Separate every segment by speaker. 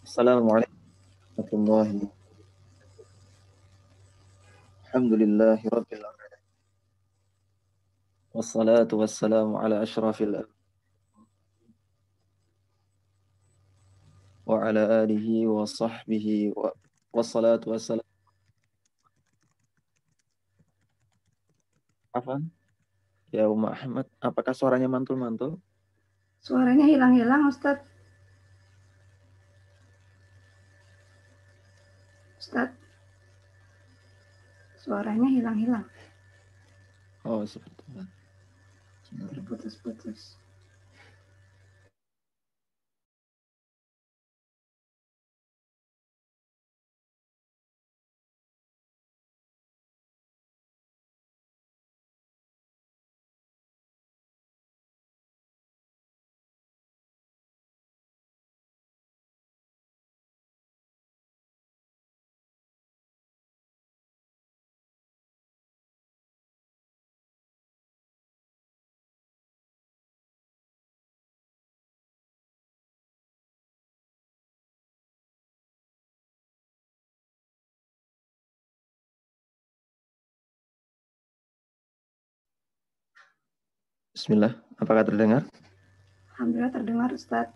Speaker 1: Assalamualaikum warahmatullahi wabarakatuh. Alhamdulillahi rabbil alamin. Wassalatu wassalamu ala asyrafil anbiya'i wa ala alihi wa sahbihi wa wassalatu wassalamu. Afan, ya Umma Ahmad, apakah suaranya mantul-mantul?
Speaker 2: Suaranya hilang-hilang, Ustadz. Ustadz, suaranya hilang-hilang.
Speaker 1: Oh, seperti itu.
Speaker 2: Terputus-putus.
Speaker 1: Bismillah, apakah terdengar?
Speaker 2: Alhamdulillah terdengar, Ustadz.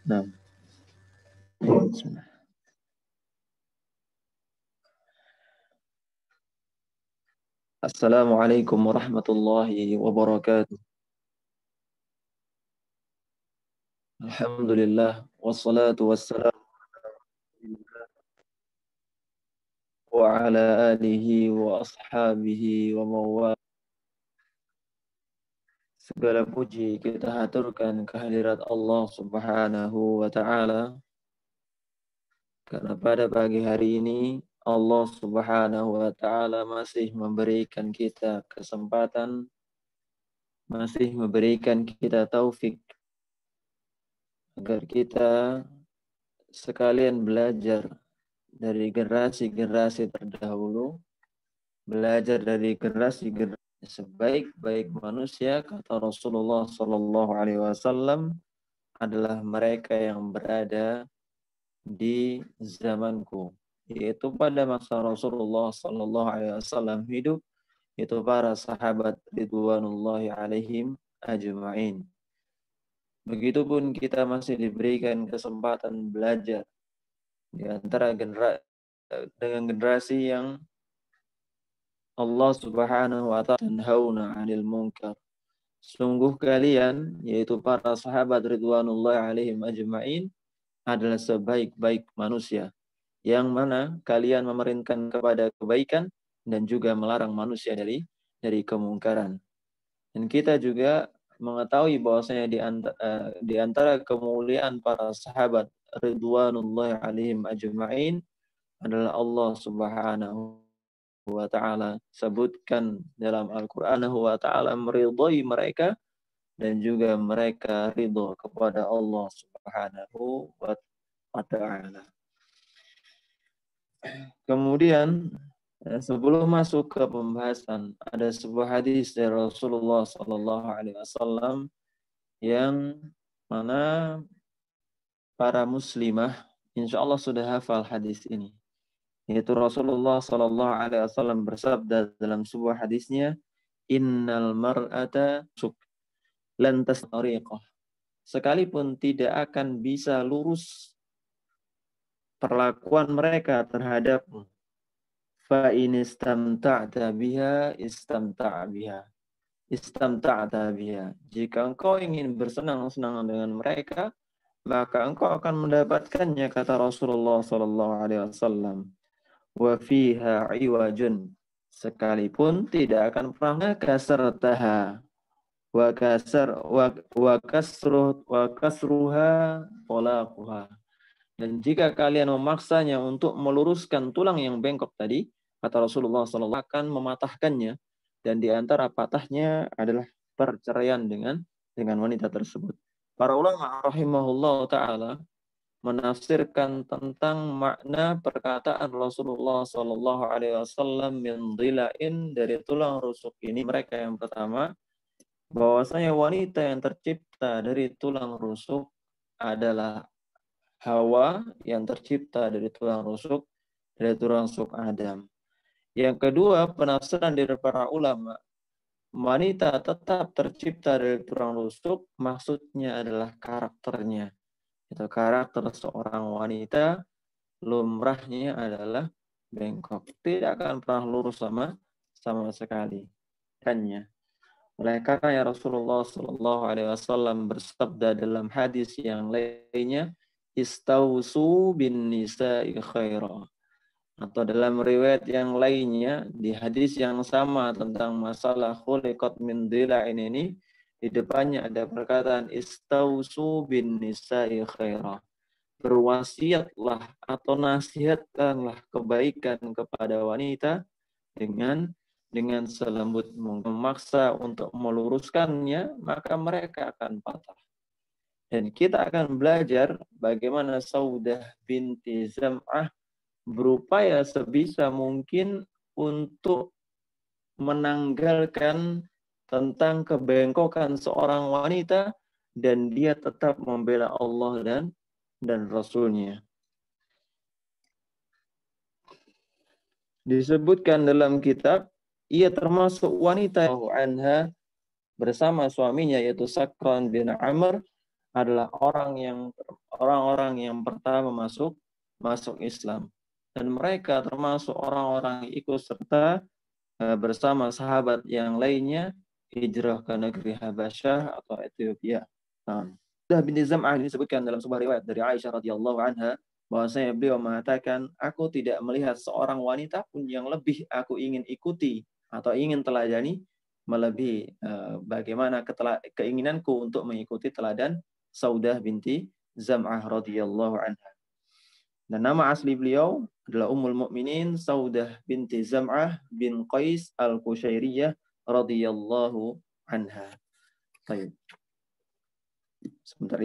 Speaker 1: Nah. Bismillah. Assalamualaikum warahmatullahi wabarakatuh. Alhamdulillah wassalatu wassalamu wa ala alihi wa ashabihi wa mawala. Segala puji kita haturkan kehadirat Allah Subhanahu wa Ta'ala, karena pada pagi hari ini Allah Subhanahu wa Ta'ala masih memberikan kita kesempatan, masih memberikan kita taufik agar kita sekalian belajar dari generasi-generasi terdahulu, belajar dari generasi-generasi sebaik-baik manusia, kata Rasulullah Sallallahu Alaihi Wasallam, adalah mereka yang berada di zamanku, yaitu pada masa Rasulullah Sallallahu Alaihi Wasallam hidup, itu para sahabat ridwanullahi alaihim ajma'in. Begitupun kita masih diberikan kesempatan belajar di antara dengan generasi yang Allah Subhanahu wa Ta'ala tanhauna 'anil munkar. Sungguh kalian, yaitu para sahabat ridwanullahi alaihim ajma'in, adalah sebaik-baik manusia, yang mana kalian memerintahkan kepada kebaikan dan juga melarang manusia dari kemungkaran. Dan kita juga mengetahui bahwasanya di antara kemuliaan para sahabat ridwanullahi alaihim ajma'in adalah Allah Subhanahu wa Ta'ala sebutkan dalam Al-Qur'an wa Ta'ala meridhai mereka dan juga mereka ridho kepada Allah Subhanahu wa Ta'ala. Kemudian sebelum masuk ke pembahasan, ada sebuah hadis dari Rasulullah Sallallahu Alaihi Wasallam yang mana para muslimah insya Allah sudah hafal hadis ini. Yaitu Rasulullah Sallallahu Alaihi Wasallam bersabda dalam sebuah hadisnya, Innal mar'ata suk lantas tariqah. Sekalipun tidak akan bisa lurus perlakuan mereka terhadapmu, fa in istamta'ta biha istamta'a biha. Istamta'ta biha. Jika engkau ingin bersenang-senang dengan mereka, maka engkau akan mendapatkannya, kata Rasulullah sallallahu alaihi wasallam. Wa fiha iwajun. Sekalipun tidak akan pernah kasartaha. Wa kasruha talaquha. Dan jika kalian memaksanya untuk meluruskan tulang yang bengkok tadi, kata Rasulullah SAW, akan mematahkannya. Dan di antara patahnya adalah perceraian dengan wanita tersebut. Para ulama rahimahullah ta'ala menafsirkan tentang makna perkataan Rasulullah Sallallahu Alaihi Wasallam min dhilain, dari tulang rusuk ini. Mereka yang pertama, bahwasanya wanita yang tercipta dari tulang rusuk adalah Hawa yang tercipta dari tulang rusuk Adam. Yang kedua, penafsiran dari para ulama, wanita tetap tercipta dari tulang rusuk, maksudnya adalah karakternya. Itu karakter seorang wanita lumrahnya adalah bengkok. Tidak akan pernah lurus sama sekali. Kannya. Oleh karena ya Rasulullah Shallallahu Alaihi Wasallam bersabda dalam hadis yang lainnya, istausu bin nisa'i khaira. Atau dalam riwayat yang lainnya di hadis yang sama tentang masalah khuliqat min dhila'in ini, di depannya ada perkataan istausu bin nisa'i khaira. Berwasiatlah atau nasihatkanlah kebaikan kepada wanita dengan selembut mungkin. Memaksa untuk meluruskannya, maka mereka akan patah. Dan kita akan belajar bagaimana Saudah binti Zam'ah berupaya sebisa mungkin untuk menanggalkan tentang kebengkokan seorang wanita dan dia tetap membela Allah dan Rasulnya. Disebutkan dalam kitab, ia termasuk wanita anha bersama suaminya yaitu Sakran bin Amr adalah orang-orang yang pertama masuk Islam. Dan mereka termasuk orang-orang yang ikut serta bersama sahabat yang lainnya hijrah ke negeri Habasyah atau Ethiopia. Saudah binti Zam'ah disebutkan dalam sebuah riwayat dari Aisyah radhiyallahu anha bahwasanya beliau mengatakan, aku tidak melihat seorang wanita pun yang lebih aku ingin ikuti atau ingin teladani melebihi bagaimana keinginanku untuk mengikuti teladan Saudah binti Zam'ah radhiyallahu anha. Dan nama asli beliau adalah Ummul Mukminin Saudah binti Zam'ah bin Qais al-Qushairiyah radhiyallahu anha. Baik. Sebentar.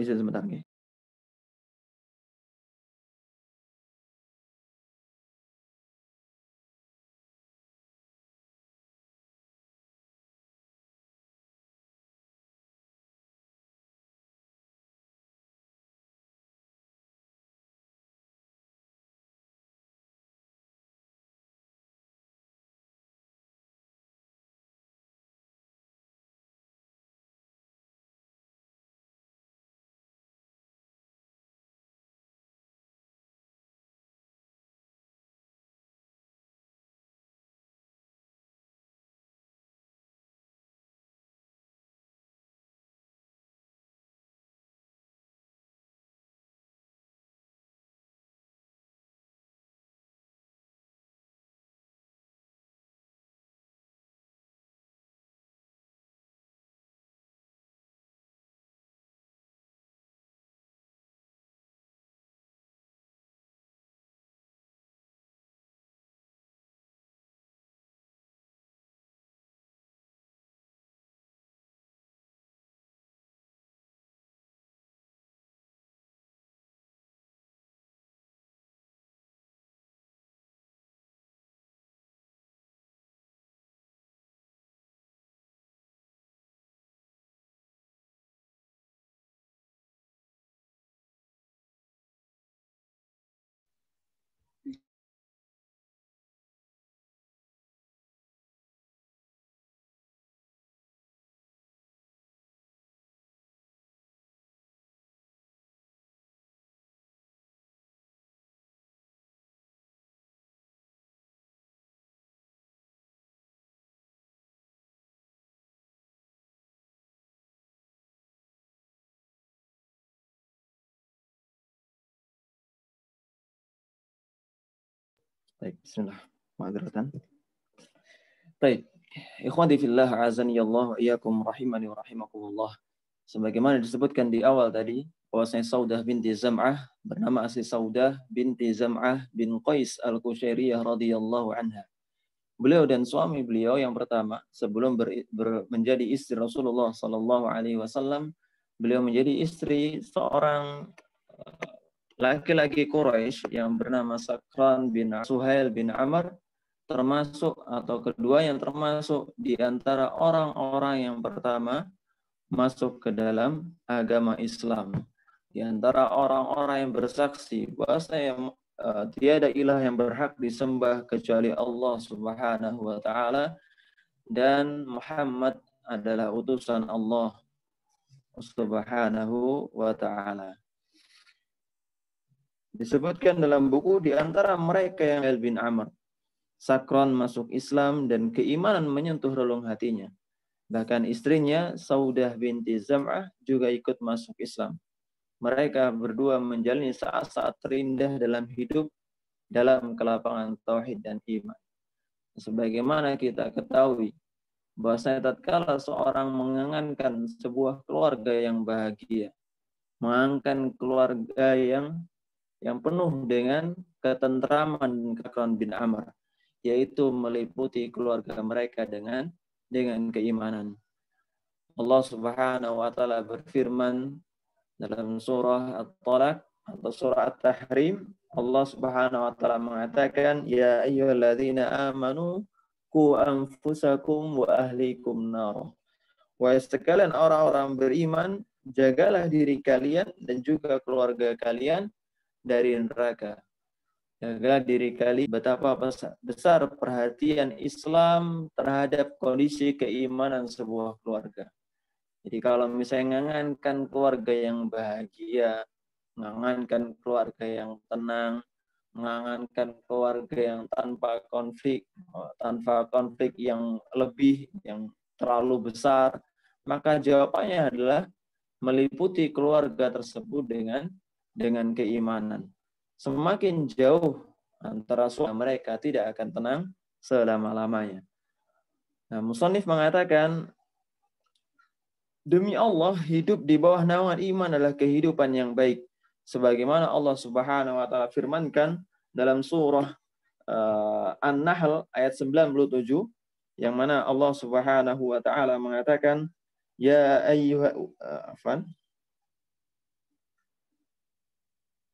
Speaker 1: Baik, bismillah. Ma'adzaratan. Baik. Ikhwati fillah azani Allah wa iyyakum rahimani wa rahimakumullah. Sebagaimana disebutkan di awal tadi, bahwasanya Saudah binti Zam'ah bernama asli Saudah binti Zam'ah bin Qais al-Qushairiyah radhiyallahu anha. Beliau dan suami beliau yang pertama sebelum menjadi istri Rasulullah sallallahu alaihi wasallam, beliau menjadi istri seorang laki-laki Quraisy yang bernama Sakran bin Suhail bin Amr, termasuk atau kedua yang termasuk di antara orang-orang yang pertama masuk ke dalam agama Islam. di antara orang-orang yang bersaksi bahwasanya tiada ilah yang berhak disembah kecuali Allah Subhanahu wa taala dan Muhammad adalah utusan Allah Subhanahu wa taala. Disebutkan dalam buku di antara mereka yang Suhail bin Amr, sakron masuk Islam dan keimanan menyentuh relung hatinya. Bahkan istrinya Saudah binti Zam'ah juga ikut masuk Islam. Mereka berdua menjalani saat-saat terindah dalam hidup dalam kelapangan tauhid dan iman. Sebagaimana kita ketahui bahwasanya tatkala seorang mengangankan sebuah keluarga yang bahagia, mengangankan keluarga yang penuh dengan ketentraman dan kekron bin Amr, yaitu meliputi keluarga mereka dengan keimanan. Allah Subhanahu wa taala berfirman dalam surah At-Talaq atau surah At-Tahrim, Allah Subhanahu wa taala mengatakan, ya ayyuhalladzina amanu qu anfusakum wa ahlikum nar. Wahai sekalian orang-orang beriman, jagalah diri kalian dan juga keluarga kalian dari neraka. Jagalah diri kalian. Betapa besar perhatian Islam terhadap kondisi keimanan sebuah keluarga. Jadi kalau misalnya mengangankan keluarga yang bahagia, mengangankan keluarga yang tenang, mengangankan keluarga yang tanpa konflik yang lebih, yang terlalu besar, maka jawabannya adalah meliputi keluarga tersebut dengan keimanan. Semakin jauh antara suami mereka tidak akan tenang selama-lamanya. Nah, musannif mengatakan, demi Allah, hidup di bawah naungan iman adalah kehidupan yang baik. Sebagaimana Allah Subhanahu wa taala firmankan dalam surah An-Nahl ayat 97, yang mana Allah Subhanahu wa taala mengatakan, ya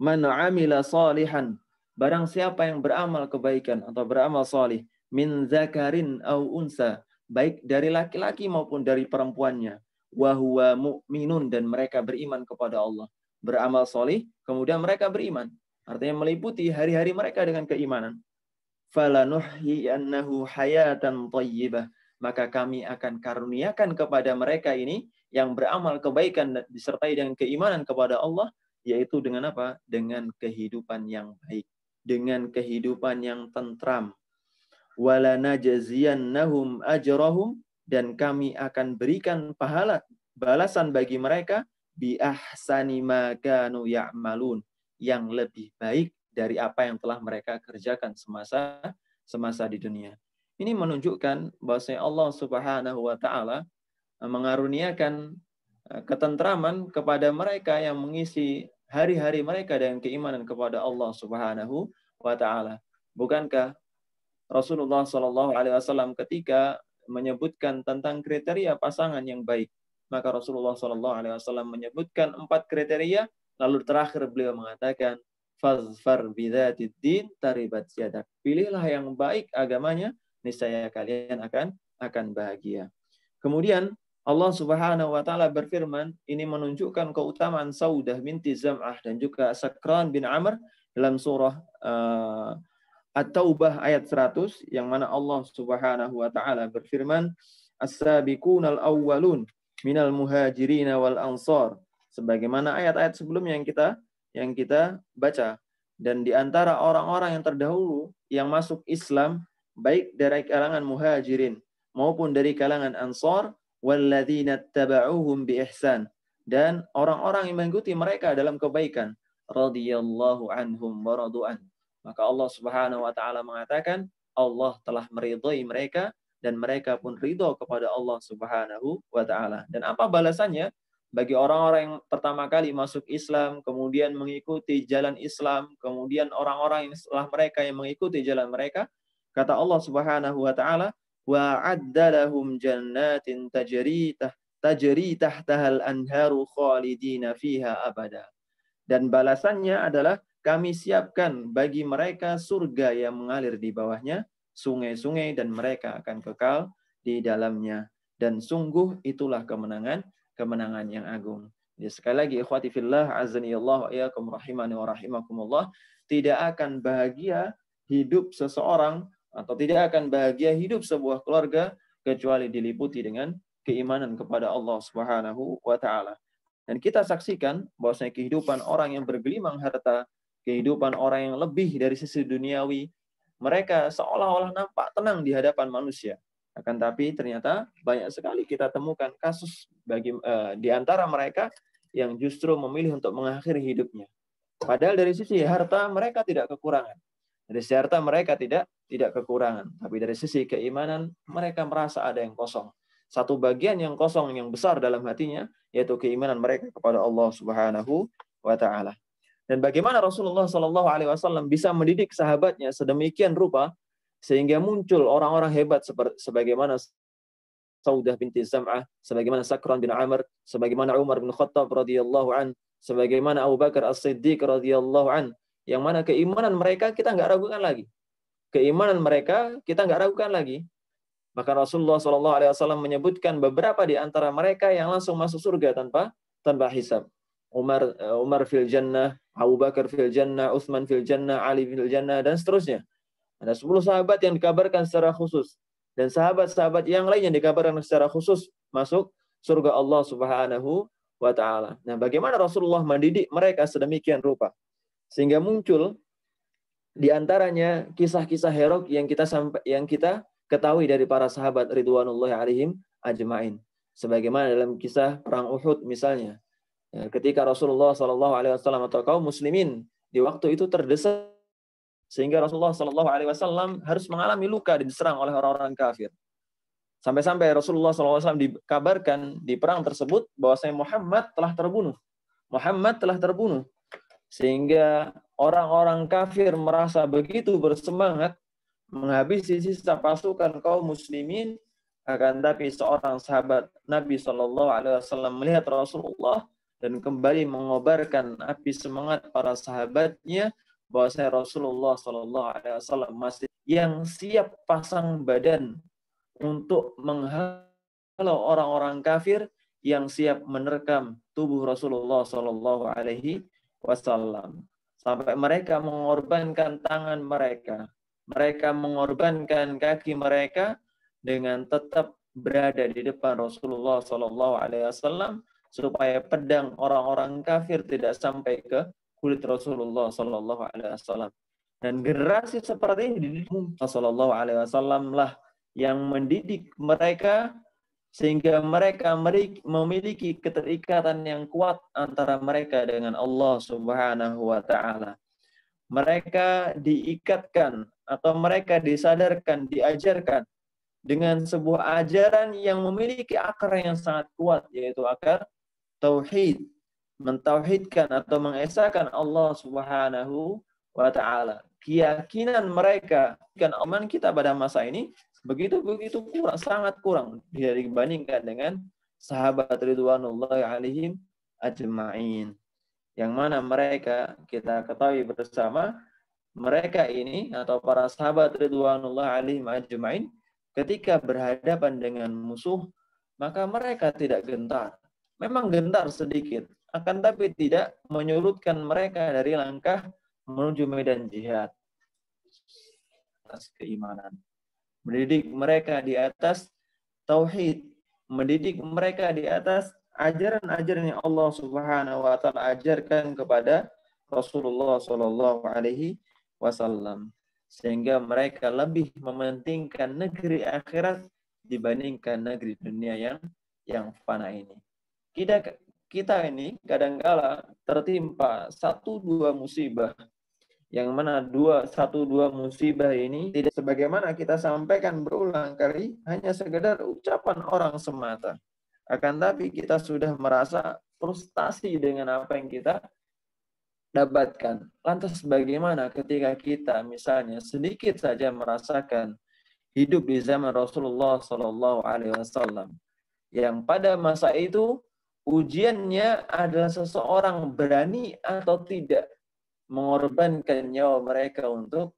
Speaker 1: man 'amila salihan, barang siapa yang beramal kebaikan atau beramal salih, min zakarin au unsa, baik dari laki-laki maupun dari perempuannya, wa huwa mu'minun, dan mereka beriman kepada Allah. Beramal salih, kemudian mereka beriman. Artinya meliputi hari-hari mereka dengan keimanan. Falanuhyiyannahu hayatan thayyibah, maka kami akan karuniakan kepada mereka ini yang beramal kebaikan disertai dengan keimanan kepada Allah, yaitu dengan apa? Dengan kehidupan yang baik, dengan kehidupan yang tentram. Wala najziyannahum ajrahum, dan kami akan berikan pahala balasan bagi mereka bi ahsani ma kanu ya'malun, yang lebih baik dari apa yang telah mereka kerjakan semasa di dunia. Ini menunjukkan bahwa Allah Subhanahu wa taala mengaruniakan ketentraman kepada mereka yang mengisi hari-hari mereka dengan keimanan kepada Allah Subhanahu wa taala. Bukankah Rasulullah Shallallahu alaihi wasallam ketika menyebutkan tentang kriteria pasangan yang baik, maka Rasulullah Shallallahu alaihi wasallam menyebutkan 4 kriteria, lalu terakhir beliau mengatakan, fazfar bidzatid din taribat yadak. Pilihlah yang baik agamanya, niscaya kalian akan bahagia. Kemudian Allah Subhanahu wa taala berfirman, ini menunjukkan keutamaan Saudah binti Zam'ah dan juga Sakran bin Amr dalam surah At-Taubah ayat 100, yang mana Allah Subhanahu wa taala berfirman, as-sabiqunal awwalun minal muhajirin wal ansar, sebagaimana ayat-ayat sebelumnya yang kita baca. Dan di antara orang-orang yang terdahulu yang masuk Islam, baik dari kalangan muhajirin maupun dari kalangan ansar, walladzina taba'uhum bi ihsan, dan orang-orang yang mengikuti mereka dalam kebaikan, radhiyallahu anhum wa radu'an. Maka Allah Subhanahu wa taala mengatakan Allah telah meridhai mereka dan mereka pun ridho kepada Allah Subhanahu wa taala. Dan apa balasannya bagi orang-orang yang pertama kali masuk Islam, kemudian mengikuti jalan Islam, kemudian orang-orang yang setelah mereka yang mengikuti jalan mereka? Kata Allah Subhanahu wa taala, wa'adda lahum jannatin tajri tahtahal anharu khalidina fiha abada. Dan balasannya adalah kami siapkan bagi mereka surga yang mengalir di bawahnya sungai-sungai dan mereka akan kekal di dalamnya. Dan sungguh itulah kemenangan yang agung. Jadi sekali lagi ikhwati fillah azanillahu wa iyyakum rahimani wa rahimakumullah, tidak akan bahagia hidup seseorang atau tidak akan bahagia hidup sebuah keluarga kecuali diliputi dengan keimanan kepada Allah Subhanahu wa taala. Dan kita saksikan bahwasanya kehidupan orang yang bergelimang harta, kehidupan orang yang lebih dari sisi duniawi, mereka seolah-olah nampak tenang di hadapan manusia. Akan tapi ternyata banyak sekali kita temukan kasus di antara mereka yang justru memilih untuk mengakhiri hidupnya. Padahal dari sisi harta mereka tidak kekurangan. Dari sisi harta mereka tidak kekurangan. Tapi dari sisi keimanan mereka merasa ada yang kosong. Satu bagian yang kosong yang besar dalam hatinya yaitu keimanan mereka kepada Allah Subhanahu wa taala. Dan bagaimana Rasulullah Shallallahu alaihi wasallam bisa mendidik sahabatnya sedemikian rupa sehingga muncul orang-orang hebat sebagaimana Saudah binti Zam'ah, sebagaimana Sakran bin Amr, sebagaimana Umar bin Khattab radhiyallahu an, sebagaimana Abu Bakar As-Siddiq radhiyallahu an, yang mana keimanan mereka kita nggak ragukan lagi. Keimanan mereka kita nggak ragukan lagi. Maka Rasulullah Shallallahu alaihi wasallam menyebutkan beberapa di antara mereka yang langsung masuk surga tanpa hisab. Umar fil jannah, Abu Bakar fil jannah, Utsman fil jannah, Ali fil jannah, dan seterusnya. Ada 10 sahabat yang dikabarkan secara khusus. Dan sahabat-sahabat yang lain yang dikabarkan secara khusus masuk surga Allah Subhanahu wa taala. Nah, bagaimana Rasulullah mendidik mereka sedemikian rupa sehingga muncul di antaranya kisah-kisah herok yang kita ketahui dari para sahabat ridwanullahi alaihim ajmain. Sebagaimana dalam kisah perang Uhud misalnya. Ketika Rasulullah sallallahu alaihi wasallam atau kaum muslimin di waktu itu terdesak sehingga Rasulullah Shallallahu Alaihi Wasallam harus mengalami luka diserang oleh orang-orang kafir. Sampai-sampai Rasulullah SAW dikabarkan di perang tersebut bahwasanya Muhammad telah terbunuh. Muhammad telah terbunuh. Sehingga orang-orang kafir merasa begitu bersemangat menghabisi sisa pasukan kaum muslimin. Akan tapi seorang sahabat Nabi Shallallahu Alaihi Wasallam melihat Rasulullah dan kembali mengobarkan api semangat para sahabatnya bahwasanya Rasulullah Shallallahu Alaihi Wasallam masih yang siap pasang badan untuk menghalau orang-orang kafir yang siap menerkam tubuh Rasulullah Shallallahu Alaihi Wasallam sampai mereka mengorbankan tangan mereka mengorbankan kaki mereka dengan tetap berada di depan Rasulullah Shallallahu Alaihi Wasallam supaya pedang orang-orang kafir tidak sampai ke kulit Rasulullah Sallallahu Alaihi Wasallam. Dan generasi seperti ini Sallallahu Alaihi Wasallam lah yang mendidik mereka sehingga mereka memiliki keterikatan yang kuat antara mereka dengan Allah Subhanahu Wa Taala. Mereka diikatkan atau mereka disadarkan, diajarkan dengan sebuah ajaran yang memiliki akar yang sangat kuat, yaitu akar tauhid. Mentauhidkan atau mengesahkan Allah Subhanahu wa taala. Keyakinan mereka kan iman kita pada masa ini begitu kurang, sangat kurang dibandingkan dengan sahabat ridwanullahi alaihim ajma'in. Yang mana mereka kita ketahui bersama mereka ini atau para sahabat ridwanullahi alaihim ajma'in ketika berhadapan dengan musuh maka mereka tidak gentar. Memang gentar sedikit, akan tapi tidak menyurutkan mereka dari langkah menuju medan jihad atas keimanan. Mendidik mereka di atas tauhid, mendidik mereka di atas ajaran-ajaran yang Allah Subhanahu wa taala ajarkan kepada Rasulullah Shallallahu alaihi wasallam sehingga mereka lebih mementingkan negeri akhirat dibandingkan negeri dunia yang fana ini. Kita ini kadangkala tertimpa 1-2 musibah yang mana 1-2 musibah ini tidak sebagaimana kita sampaikan berulang kali hanya sekedar ucapan orang semata. Akan tapi kita sudah merasa frustasi dengan apa yang kita dapatkan. Lantas bagaimana ketika kita misalnya sedikit saja merasakan hidup di zaman Rasulullah Sallallahu Alaihi Wasallam yang pada masa itu ujiannya adalah seseorang berani atau tidak mengorbankan nyawa mereka untuk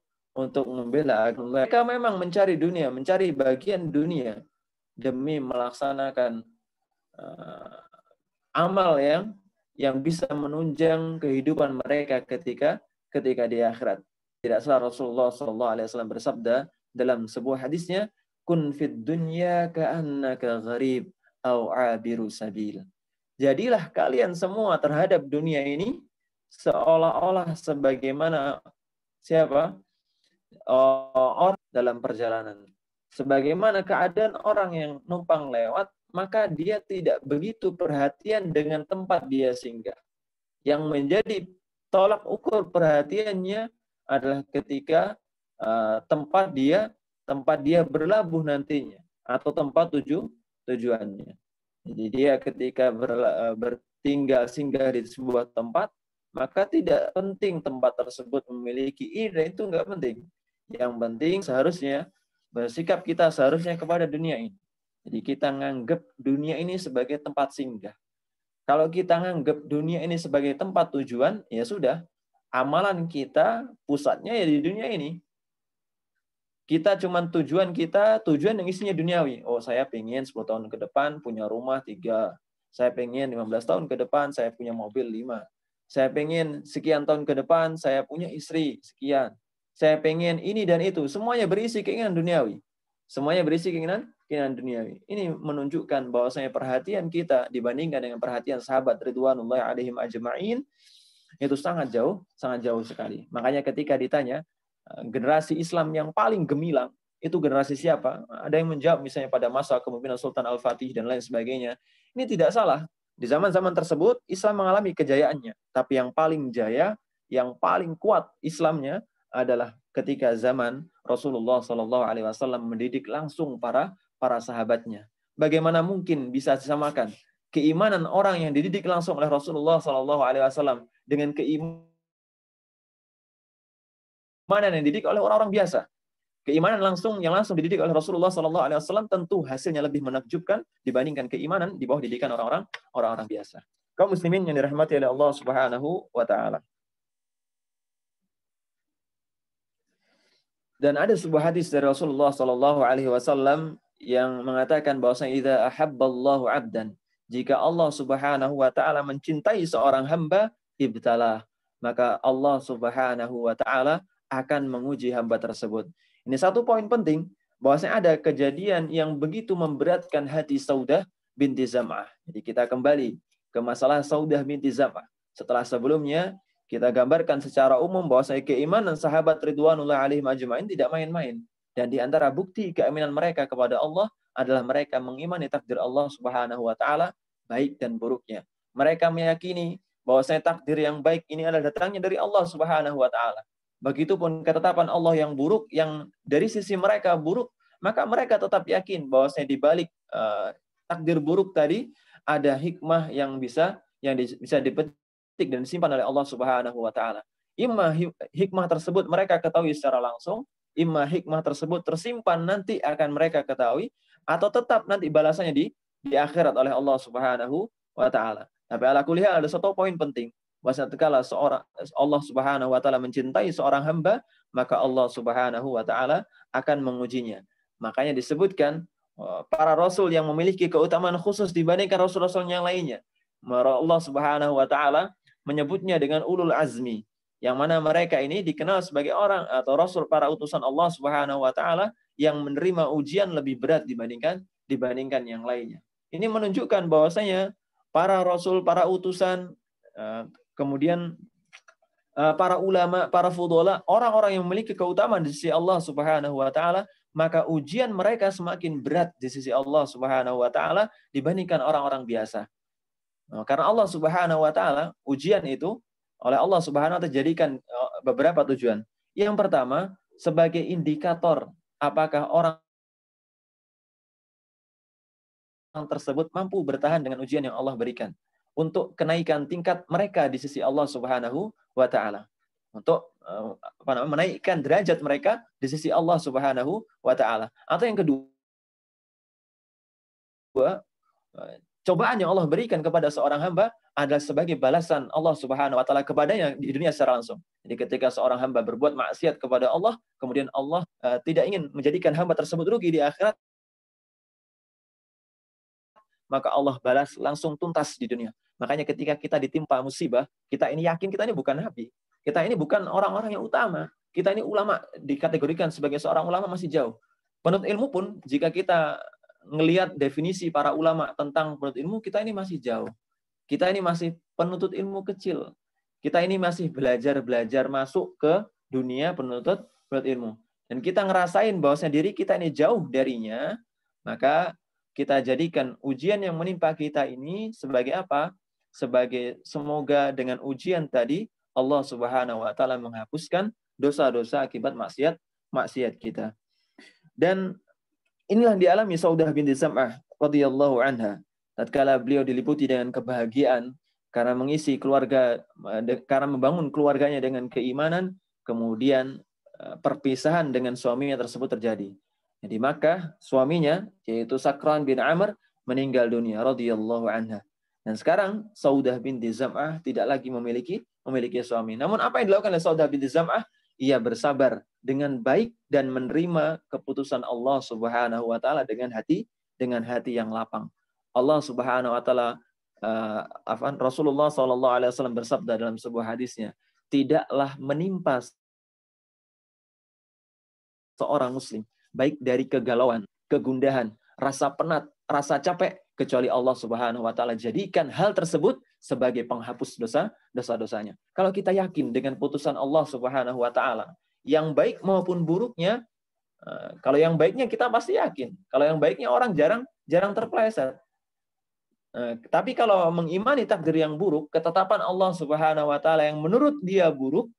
Speaker 1: membela agama. Mereka memang mencari dunia, mencari bagian dunia demi melaksanakan amal yang yang bisa menunjang kehidupan mereka ketika di akhirat. Tidak salah Rasulullah SAW bersabda dalam sebuah hadisnya, kun fid dunya ka'annaka gharib au abiru sabil. Jadilah kalian semua terhadap dunia ini seolah-olah sebagaimana siapa? Orang dalam perjalanan. Sebagaimana keadaan orang yang numpang lewat, maka dia tidak begitu perhatian dengan tempat dia singgah. Yang menjadi tolak ukur perhatiannya adalah ketika tempat dia berlabuh nantinya atau tempat tujuannya. Jadi dia ketika bertinggal singgah di sebuah tempat, maka tidak penting tempat tersebut memiliki ini, itu enggak penting. Yang penting seharusnya bersikap kita seharusnya kepada dunia ini. Jadi kita nganggap dunia ini sebagai tempat singgah. Kalau kita nganggap dunia ini sebagai tempat tujuan, ya sudah. Amalan kita pusatnya ya di dunia ini. Kita cuman tujuan yang isinya duniawi. Oh, saya pengen 10 tahun ke depan punya rumah 3. Saya pengen 15 tahun ke depan saya punya mobil 5. Saya pengen sekian tahun ke depan saya punya istri sekian. Saya pengen ini dan itu. Semuanya berisi keinginan duniawi. Semuanya berisi keinginan duniawi. Ini menunjukkan bahwasanya perhatian kita dibandingkan dengan perhatian sahabat ridwanullahi alaihim ajma'in itu sangat jauh sekali. Makanya ketika ditanya generasi Islam yang paling gemilang itu generasi siapa? Ada yang menjawab misalnya pada masa kepemimpinan Sultan Al-Fatih dan lain sebagainya. Ini tidak salah. Di zaman-zaman tersebut Islam mengalami kejayaannya. Tapi yang paling jaya, yang paling kuat Islamnya adalah ketika zaman Rasulullah SAW mendidik langsung para sahabatnya. Bagaimana mungkin bisa disamakan keimanan orang yang dididik langsung oleh Rasulullah SAW dengan keimanan yang dididik oleh orang-orang biasa? Keimanan yang langsung dididik oleh Rasulullah SAW tentu hasilnya lebih menakjubkan dibandingkan keimanan di bawah didikan orang-orang biasa. Kaum muslimin yang dirahmati oleh Allah Subhanahu wa taala. Dan ada sebuah hadis dari Rasulullah SAW yang mengatakan bahwasanya idza ahabballahu 'abdan, jika Allah Subhanahu wa taala mencintai seorang hamba, ibtalah, maka Allah Subhanahu wa taala akan menguji hamba tersebut. Ini satu poin penting, bahwasanya ada kejadian yang begitu memberatkan hati Saudah binti Zam'ah. Jadi kita kembali ke masalah Saudah binti Zam'ah. Setelah sebelumnya kita gambarkan secara umum bahwasanya keimanan sahabat ridwanullah alaihim ajma'in tidak main-main. Dan di antara bukti keimanan mereka kepada Allah adalah mereka mengimani takdir Allah Subhanahu wa taala baik dan buruknya. Mereka meyakini bahwasanya takdir yang baik ini adalah datangnya dari Allah Subhanahu wa taala. Begitupun ketetapan Allah yang buruk yang dari sisi mereka buruk, maka mereka tetap yakin bahwasanya di balik takdir buruk tadi ada hikmah yang bisa dipetik dan disimpan oleh Allah Subhanahu wa taala. Imma hikmah tersebut mereka ketahui secara langsung, imma hikmah tersebut tersimpan nanti akan mereka ketahui, atau tetap nanti balasannya di akhirat oleh Allah Subhanahu wa taala. Tapi ala kulli hal ada satu poin penting, bahwa tatkala Allah Subhanahu wa taala mencintai seorang hamba, maka Allah Subhanahu wa taala akan mengujinya. Makanya disebutkan para rasul yang memiliki keutamaan khusus dibandingkan rasul-rasul yang lainnya. Allah Subhanahu wa taala menyebutnya dengan ulul azmi, yang mana mereka ini dikenal sebagai orang atau rasul para utusan Allah Subhanahu wa taala yang menerima ujian lebih berat dibandingkan yang lainnya. Ini menunjukkan bahwasanya para rasul, para utusan, kemudian para ulama, para fudhala, orang-orang yang memiliki keutamaan di sisi Allah Subhanahu wa taala, maka ujian mereka semakin berat di sisi Allah Subhanahu wa taala dibandingkan orang-orang biasa. Karena Allah Subhanahu wa taala, ujian itu oleh Allah Subhanahu wa taala jadikan beberapa tujuan. Yang pertama, sebagai indikator apakah orang tersebut mampu bertahan dengan ujian yang Allah berikan untuk kenaikan tingkat mereka di sisi Allah Subhanahu wa taala. Untuk menaikkan derajat mereka di sisi Allah Subhanahu wa taala. Atau yang kedua, cobaan yang Allah berikan kepada seorang hamba adalah sebagai balasan Allah Subhanahu wa taala kepadanya di dunia secara langsung. Jadi ketika seorang hamba berbuat maksiat kepada Allah, kemudian Allah tidak ingin menjadikan hamba tersebut rugi di akhirat, maka Allah balas langsung tuntas di dunia. Makanya ketika kita ditimpa musibah, kita ini yakin kita ini bukan nabi. Kita ini bukan orang-orang yang utama. Kita ini ulama, dikategorikan sebagai seorang ulama masih jauh. Penuntut ilmu pun, jika kita ngelihat definisi para ulama tentang penuntut ilmu, kita ini masih jauh. Kita ini masih penuntut ilmu kecil. Kita ini masih belajar masuk ke dunia penuntut ilmu. Dan kita ngerasain bahwasanya diri kita ini jauh darinya, maka kita jadikan ujian yang menimpa kita ini sebagai apa? Sebagai semoga dengan ujian tadi Allah Subhanahu wa taala menghapuskan dosa-dosa akibat maksiat kita. Dan inilah dialami Saudah binti Zam'ah radhiyallahu anha. Tatkala beliau diliputi dengan kebahagiaan karena mengisi keluarga, karena membangun keluarganya dengan keimanan, kemudian perpisahan dengan suaminya tersebut terjadi. Di Makkah, suaminya yaitu Sakran bin Amr meninggal dunia radhiyallahu anha. Dan sekarang Saudah binti Zam'ah tidak lagi memiliki suami. Namun apa yang dilakukan oleh Saudah binti Zam'ah? Ia bersabar dengan baik dan menerima keputusan Allah Subhanahu wa taala dengan hati yang lapang. Allah Subhanahu wa taala Rasulullah sallallahu alaihi wasallam bersabda dalam sebuah hadisnya, tidaklah menimpa seorang muslim baik dari kegalauan, kegundahan, rasa penat, rasa capek kecuali Allah Subhanahu wa taala jadikan hal tersebut sebagai penghapus dosa-dosanya. Kalau kita yakin dengan putusan Allah Subhanahu wa taala, yang baik maupun buruknya, kalau yang baiknya kita pasti yakin. Kalau yang baiknya orang jarang terpeleset. Tapi kalau mengimani takdir yang buruk, ketetapan Allah Subhanahu wa taala yang menurut dia buruk,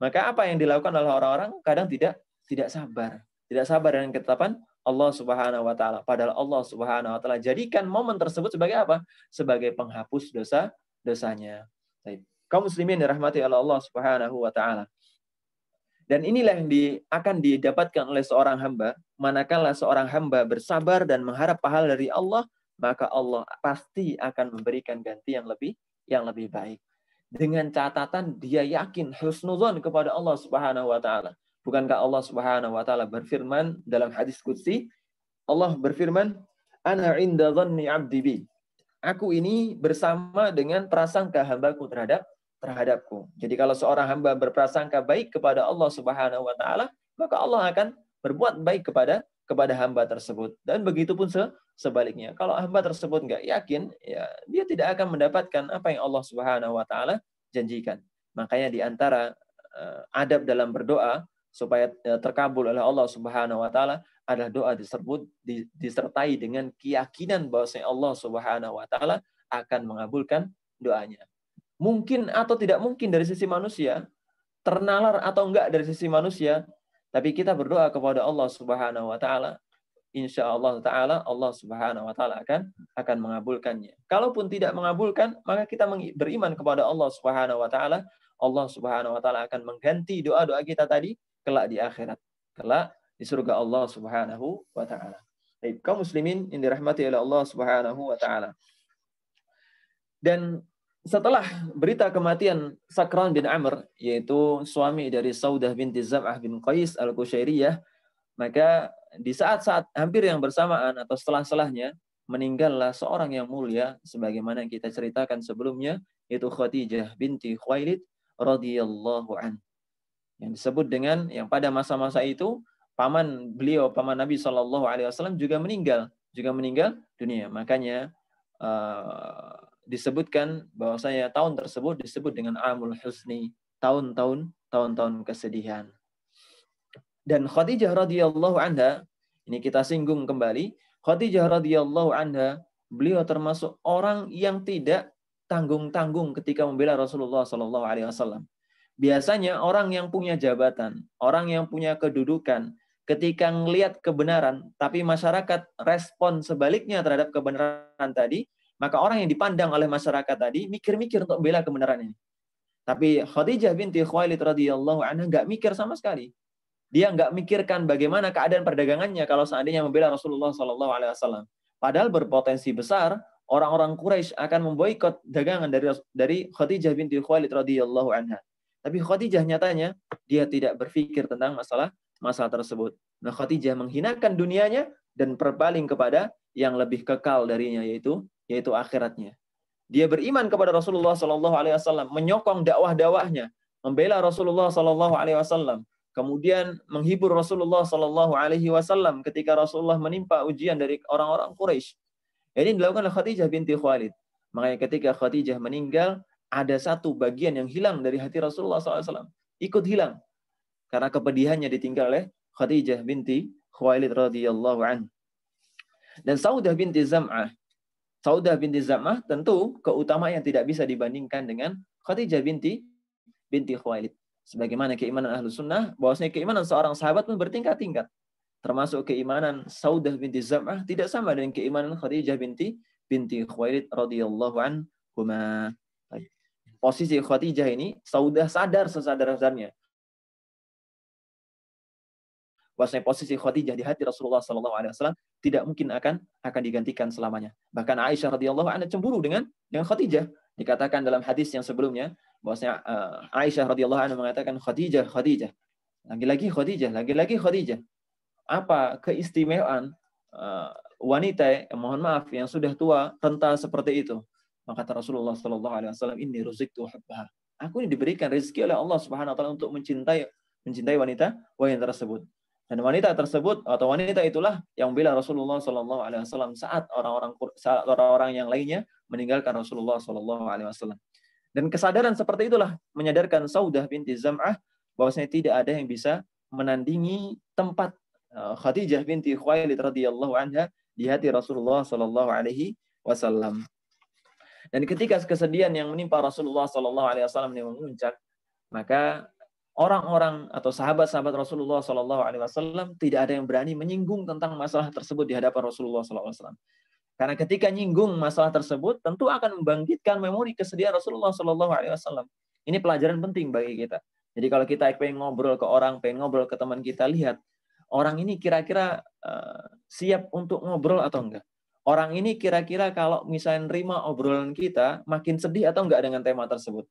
Speaker 1: maka apa yang dilakukan oleh orang-orang kadang tidak sabar. Tidak sabar dengan ketetapan Allah Subhanahu wa taala. Padahal Allah Subhanahu wa taala jadikan momen tersebut sebagai apa? Sebagai penghapus dosanya. Baik. Kaum muslimin dirahmati oleh Allah Subhanahu wa taala. Dan inilah yang akan didapatkan oleh seorang hamba manakala seorang hamba bersabar dan mengharap pahala dari Allah, maka Allah pasti akan memberikan ganti yang lebih baik. Dengan catatan dia yakin husnuzon kepada Allah Subhanahu wa taala. Bukankah Allah Subhanahu wa taala berfirman dalam hadis qudsi? Allah berfirman, "Ana 'inda dhanni 'abdi bi." Aku ini bersama dengan prasangka hambaku terhadapku. Jadi kalau seorang hamba berprasangka baik kepada Allah Subhanahu wa taala, maka Allah akan berbuat baik kepada hamba tersebut. Dan begitu pun sebaliknya. Kalau hamba tersebut nggak yakin, ya dia tidak akan mendapatkan apa yang Allah Subhanahu wa taala janjikan. Makanya di antara adab dalam berdoa supaya terkabul oleh Allah Subhanahu wa taala adalah doa disertai dengan keyakinan bahwa Allah Subhanahu wa taala akan mengabulkan doanya. Mungkin atau tidak mungkin dari sisi manusia, ternalar atau enggak dari sisi manusia, tapi kita berdoa kepada Allah Subhanahu wa taala, insyaallah taala Allah Subhanahu wa taala akan mengabulkannya. Kalaupun tidak mengabulkan, maka kita beriman kepada Allah Subhanahu wa taala. Allah Subhanahu wa taala akan mengganti doa-doa kita tadi kelak di akhirat, kelak di surga Allah Subhanahu wa taala. Baik, kaum muslimin yang dirahmati oleh Allah Subhanahu wa taala. Dan setelah berita kematian Sakran bin Amr, yaitu suami dari Saudah binti Zam'ah bin Qais al-Qushairiyah, maka di saat-saat hampir yang bersamaan atau setelah-selahnya meninggallah seorang yang mulia sebagaimana yang kita ceritakan sebelumnya, yaitu Khadijah binti Khuwailid radhiyallahu an. Yang disebut dengan yang pada masa-masa itu paman Nabi Shallallahu alaihi wasallam juga meninggal dunia. Makanya disebutkan bahwasanya tahun tersebut disebut dengan Amul Husni, tahun-tahun kesedihan. Dan Khadijah radhiyallahu anha, ini kita singgung kembali, Khadijah radhiyallahu anha, beliau termasuk orang yang tidak tanggung-tanggung ketika membela Rasulullah sallallahu alaihi wasallam. Biasanya orang yang punya jabatan, orang yang punya kedudukan, ketika melihat kebenaran, tapi masyarakat respon sebaliknya terhadap kebenaran tadi, maka orang yang dipandang oleh masyarakat tadi mikir-mikir untuk membela kebenaran ini. Tapi Khadijah binti Khuwailid radhiyallahu anha nggak mikir sama sekali. Dia nggak mikirkan bagaimana keadaan perdagangannya kalau seandainya membela Rasulullah sallallahu alaihi wasallam. Padahal berpotensi besar orang-orang Quraisy akan memboikot dagangan dari Khadijah binti Khuwailid radhiyallahu anha. Tapi Khadijah nyatanya dia tidak berpikir tentang masalah tersebut. Nah, Khadijah menghinakan dunianya dan berpaling kepada yang lebih kekal darinya, yaitu akhiratnya. Dia beriman kepada Rasulullah Shallallahu Alaihi Wasallam, menyokong dakwah-dakwahnya, membela Rasulullah Shallallahu Alaihi Wasallam, kemudian menghibur Rasulullah Shallallahu Alaihi Wasallam ketika Rasulullah menimpa ujian dari orang-orang Quraisy. Ini dilakukan oleh Khadijah binti Khuwailid. Makanya ketika Khadijah meninggal, ada satu bagian yang hilang dari hati Rasulullah SAW. Ikut hilang. Karena kepedihannya ditinggal oleh Khadijah binti Khuwailid radhiyallahu anha. Dan Saudah binti Zam'ah. Saudah binti Zam'ah tentu keutamaan yang tidak bisa dibandingkan dengan Khadijah binti Khuwailid. Sebagaimana keimanan Ahlus Sunnah, bahwasanya keimanan seorang sahabat pun bertingkat-tingkat. Termasuk keimanan Saudah binti Zam'ah tidak sama dengan keimanan Khadijah binti Khuwailid radhiyallahu anhuma. Posisi Khadijah ini, Saudah sadar sesadar-sadarnya bahwasanya posisi Khadijah di hati Rasulullah SAW tidak mungkin akan digantikan selamanya. Bahkan Aisyah radhiyallahu anha cemburu dengan Khadijah. Dikatakan dalam hadis yang sebelumnya bahwasanya Aisyah radhiyallahu anha mengatakan Khadijah, lagi-lagi Khadijah. Apa keistimewaan wanita mohon maaf yang sudah tua renta seperti itu? Maka kata Rasulullah SAW, inni ruziktu hubbaha. Aku ini diberikan rezeki oleh Allah Subhanahu wa taala untuk mencintai wanita tersebut. Dan wanita tersebut atau wanita itulah yang membela Rasulullah SAW saat orang-orang yang lainnya meninggalkan Rasulullah SAW. Dan kesadaran seperti itulah menyadarkan Saudah binti Zam'ah bahwasanya tidak ada yang bisa menandingi tempat Khadijah binti Khuwailid radhiyallahu anha di hati Rasulullah SAW. Dan ketika kesedihan yang menimpa Rasulullah SAW ini memuncak, maka orang-orang atau sahabat-sahabat Rasulullah SAW tidak ada yang berani menyinggung tentang masalah tersebut di hadapan Rasulullah SAW. Karena ketika nyinggung masalah tersebut, tentu akan membangkitkan memori kesedihan Rasulullah SAW. Ini pelajaran penting bagi kita. Jadi kalau kita pengen ngobrol ke orang, pengen ngobrol ke teman kita, lihat orang ini kira-kira siap untuk ngobrol atau enggak. Orang ini kira-kira kalau misalnya nerima obrolan kita, makin sedih atau enggak dengan tema tersebut.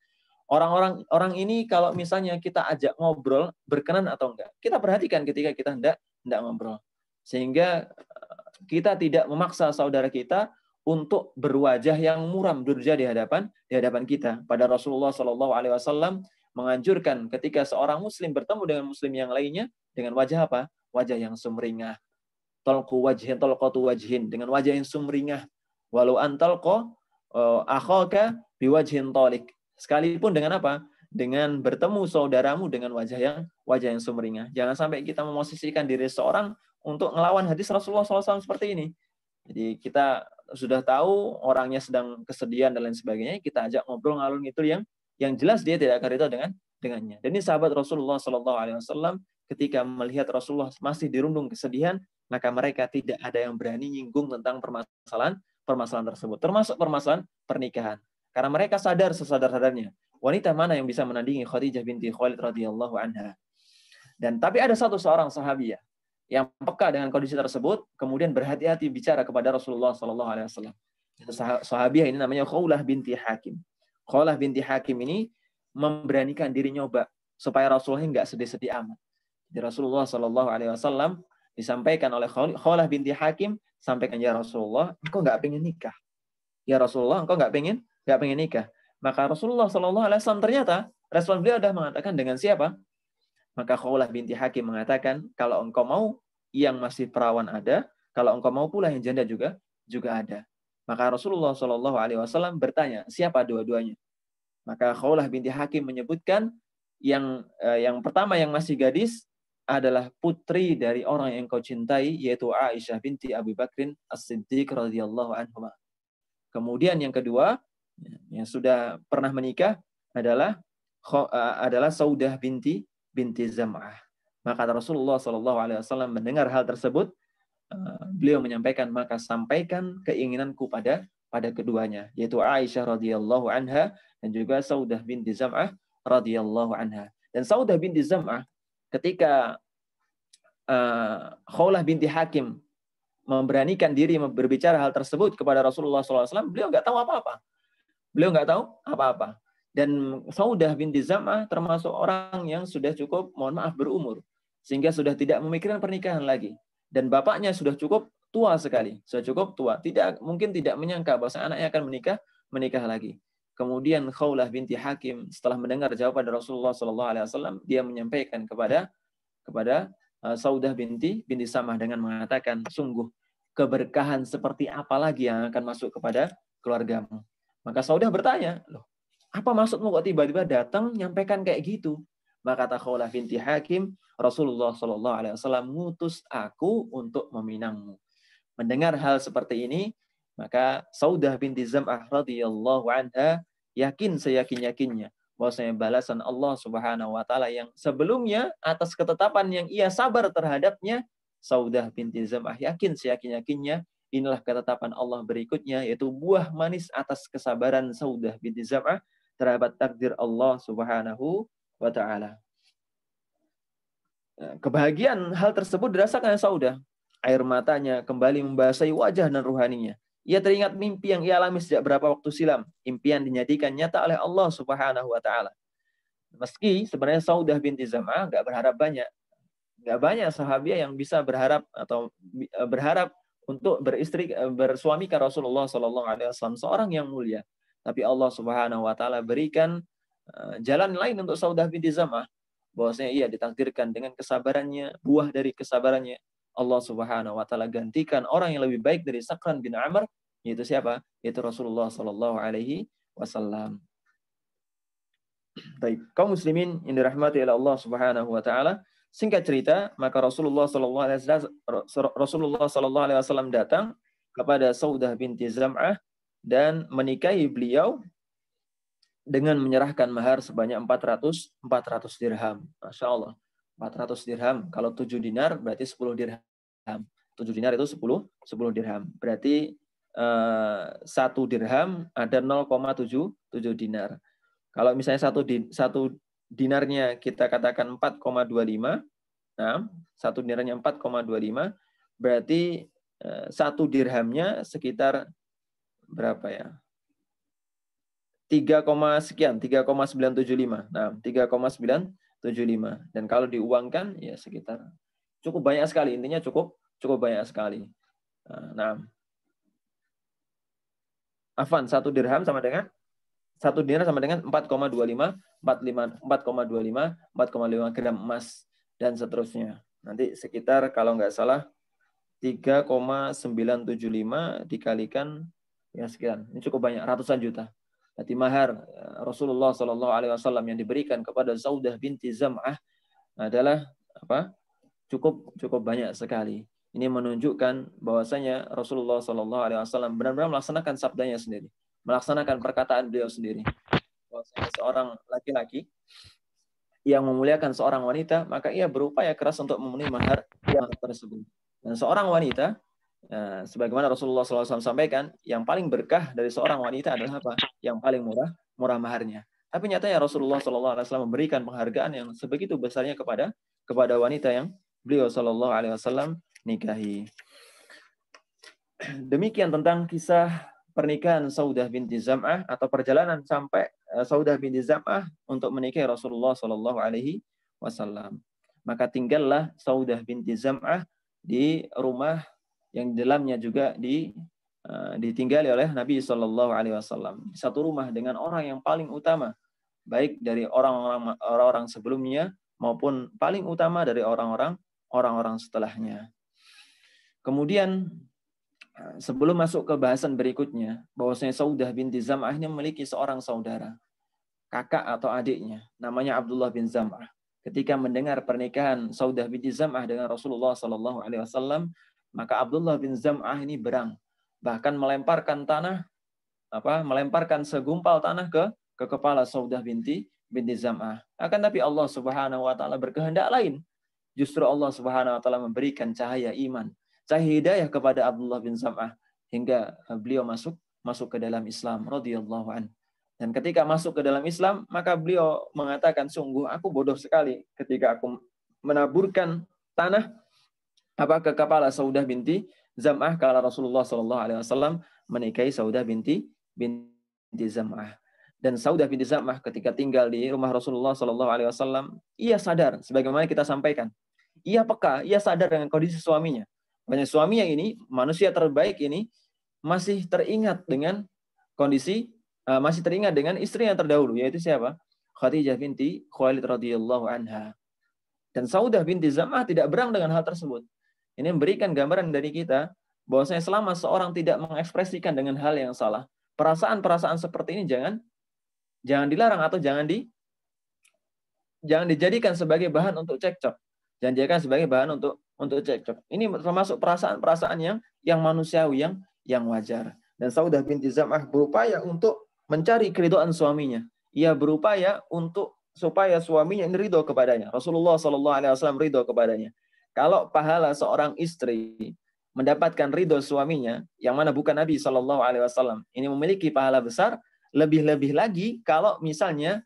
Speaker 1: Orang ini kalau misalnya kita ajak ngobrol, berkenan atau enggak. Kita perhatikan ketika kita hendak ngobrol. Sehingga kita tidak memaksa saudara kita untuk berwajah yang muram durja di hadapan kita. Pada Rasulullah SAW menganjurkan ketika seorang muslim bertemu dengan muslim yang lainnya dengan wajah apa? Wajah yang sumringah. Talqatu wajhin, dengan wajah yang sumringah. Walau antalqa akhaka biwajhin talik. Sekalipun dengan apa? Dengan bertemu saudaramu dengan wajah yang sumringah. Jangan sampai kita memosisikan diri seorang untuk ngelawan hadis Rasulullah SAW seperti ini. Jadi kita sudah tahu orangnya sedang kesedihan dan lain sebagainya, kita ajak ngobrol ngalung itu yang jelas dia tidak akan rida dengannya. Dan ini sahabat Rasulullah SAW ketika melihat Rasulullah masih dirundung kesedihan, maka mereka tidak ada yang berani nyinggung tentang permasalahan tersebut, termasuk permasalahan pernikahan. Karena mereka sadar sesadar-sadarnya, wanita mana yang bisa menandingi Khadijah binti Khuwailid radhiyallahu anha. Dan tapi ada seorang sahabiah yang peka dengan kondisi tersebut, kemudian berhati-hati bicara kepada Rasulullah SAW. Sahabiah ini namanya Khawlah binti Hakim. Khawlah binti Hakim ini memberanikan diri nyoba supaya Rasulullah nggak sedih-sedih amat. Di Rasulullah SAW disampaikan oleh Khawlah binti Hakim, sampaikan, ya Rasulullah, engkau nggak pengen nikah. Ya Rasulullah, engkau nggak pengen nikah. Maka Rasulullah SAW ternyata respon beliau adalah mengatakan, dengan siapa? Maka Khawlah binti Hakim mengatakan, kalau engkau mau yang masih perawan ada, kalau engkau mau pula yang janda juga ada. Maka Rasulullah SAW bertanya, siapa dua-duanya? Maka Khawlah binti Hakim menyebutkan yang pertama yang masih gadis adalah putri dari orang yang kau cintai, yaitu Aisyah binti Abu Bakrin As-Siddiq radhiyallahu anhu. Kemudian yang kedua yang sudah pernah menikah adalah Saudah binti Zam'ah. Maka Rasulullah SAW mendengar hal tersebut, beliau menyampaikan, maka sampaikan keinginanku pada keduanya, yaitu Aisyah radhiyallahu anha dan juga Saudah binti Zam'ah radhiyallahu anha. Dan Saudah binti Zam'ah ketika Khawlah binti Hakim memberanikan diri berbicara hal tersebut kepada Rasulullah SAW, beliau nggak tahu apa-apa. Dan Saudah binti Zam'ah termasuk orang yang sudah cukup, mohon maaf, berumur. Sehingga sudah tidak memikirkan pernikahan lagi. Dan bapaknya sudah cukup tua sekali. Sudah cukup tua. Mungkin tidak menyangka bahwa anaknya akan menikah lagi. Kemudian Khawlah binti Hakim setelah mendengar jawaban dari Rasulullah SAW, dia menyampaikan kepada Saudah binti Samah dengan mengatakan, sungguh keberkahan seperti apa lagi yang akan masuk kepada keluargamu. Maka Saudah bertanya, loh, apa maksudmu kok tiba-tiba datang nyampaikan kayak gitu? Maka kata Khawlah binti Hakim, Rasulullah SAW ngutus aku untuk meminangmu. Mendengar hal seperti ini, maka Saudah binti Zam'ah radhiyallahu anha yakin seyakin-yakinnya bahwasanya balasan Allah Subhanahu wa taala yang sebelumnya atas ketetapan yang ia sabar terhadapnya, Saudah binti Zam'ah yakin seyakin-yakinnya inilah ketetapan Allah berikutnya, yaitu buah manis atas kesabaran Saudah binti Zam'ah terhadap takdir Allah Subhanahu wa taala. Kebahagiaan hal tersebut dirasakan Saudah. Air matanya kembali membasahi wajah dan ruhaninya. Ia teringat mimpi yang ia alami sejak berapa waktu silam. Impian dijadikan nyata oleh Allah Subhanahu wa taala. Meski sebenarnya Saudah binti Zam'ah enggak berharap banyak. Enggak banyak sahabiah yang bisa berharap untuk bersuamikan Rasulullah sallallahu alaihi wasallam, seorang yang mulia. Tapi Allah Subhanahu wa taala berikan jalan lain untuk Saudah binti Zam'ah, bahwasanya ia ditakdirkan dengan kesabarannya, buah dari kesabarannya Allah Subhanahu wa taala gantikan orang yang lebih baik dari Sakran bin Amr, yaitu siapa? Yaitu Rasulullah sallallahu alaihi wasallam. Baik, kaum muslimin yang dirahmati oleh Allah Subhanahu wa taala, singkat cerita, maka Rasulullah sallallahu alaihi wasallam datang kepada Saudah binti Zam'ah dan menikahi beliau dengan menyerahkan mahar sebanyak 400 dirham. Masya Allah. 400 dirham. Kalau 7 dinar berarti 10 dirham. 7 dinar itu 10 dirham. Berarti 1 dirham ada 0,7 dinar. Kalau misalnya satu dinarnya kita katakan 4,25. Nah, 1 dinarnya 4,25 berarti 1 dirhamnya sekitar berapa ya? 3,975. Nah, 3,975. Dan kalau diuangkan ya sekitar cukup banyak sekali. Intinya cukup banyak sekali. Nah, afwan, 1 dirham sama dengan 1 dinar sama dengan 4,25 gram emas dan seterusnya. Nanti sekitar kalau nggak salah 3,975 dikalikan ya sekian. Ini cukup banyak, ratusan juta. Berarti mahar Rasulullah Shallallahu Alaihi Wasallam yang diberikan kepada Saudah binti Zam'ah adalah apa? Cukup banyak sekali. Ini menunjukkan bahwasanya Rasulullah Shallallahu Alaihi Wasallam benar-benar melaksanakan sabdanya sendiri, melaksanakan perkataan beliau sendiri. Bahwasanya seorang laki-laki yang memuliakan seorang wanita, maka ia berupaya keras untuk memenuhi mahar tersebut. Dan seorang wanita, sebagaimana Rasulullah SAW sampaikan, yang paling berkah dari seorang wanita adalah apa? Yang paling murah maharnya. Tapi nyatanya Rasulullah SAW memberikan penghargaan yang sebegitu besarnya kepada wanita yang beliau SAW nikahi. Demikian tentang kisah pernikahan Saudah binti Zam'ah atau perjalanan sampai Saudah binti Zam'ah untuk menikahi Rasulullah SAW. Maka tinggallah Saudah binti Zam'ah di rumah yang di dalamnya juga ditinggali oleh Nabi SAW. Satu rumah dengan orang yang paling utama, baik dari orang-orang sebelumnya maupun paling utama dari orang-orang setelahnya. Kemudian sebelum masuk ke bahasan berikutnya, bahwasanya Saudah binti Zam'ah ini memiliki seorang saudara, kakak atau adiknya, namanya Abdullah bin Zam'ah. Ketika mendengar pernikahan Saudah binti Zam'ah dengan Rasulullah SAW, maka Abdullah bin Zam'ah ini berang, bahkan melemparkan segumpal tanah ke kepala Saudah binti Zam'ah. Akan tapi Allah Subhanahu wa taala berkehendak lain. Justru Allah Subhanahu wa taala memberikan cahaya iman, cahaya hidayah kepada Abdullah bin Zam'ah hingga beliau masuk ke dalam Islam radhiyallahu anhu. Dan ketika masuk ke dalam Islam, maka beliau mengatakan, sungguh aku bodoh sekali ketika aku menaburkan tanah ke kepala Saudah binti Zam'ah kala Rasulullah SAW menikahi Saudah binti Zam'ah. Dan Saudah binti Zam'ah ketika tinggal di rumah Rasulullah SAW, ia sadar, sebagaimana kita sampaikan, ia peka, ia sadar dengan kondisi suaminya. Banyak suaminya ini, manusia terbaik ini, masih teringat dengan kondisi masih teringat dengan istri yang terdahulu, yaitu siapa? Khadijah binti Khuwailid radhiyallahu anha. Dan Saudah binti Zam'ah tidak berang dengan hal tersebut. Ini memberikan gambaran dari kita bahwasanya selama seorang tidak mengekspresikan dengan hal yang salah, perasaan-perasaan seperti ini jangan dilarang atau jangan dijadikan sebagai bahan untuk cekcok. Jangan dijadikan sebagai bahan untuk cekcok. Ini termasuk perasaan-perasaan yang manusiawi, yang wajar. Dan Saudah binti Zam'ah berupaya untuk mencari keridhaan suaminya. Ia berupaya supaya suaminya ini ridho kepadanya. Rasulullah SAW ridho kepadanya. Kalau pahala seorang istri mendapatkan ridho suaminya, yang mana bukan Nabi SAW, ini memiliki pahala besar. Lebih-lebih lagi kalau misalnya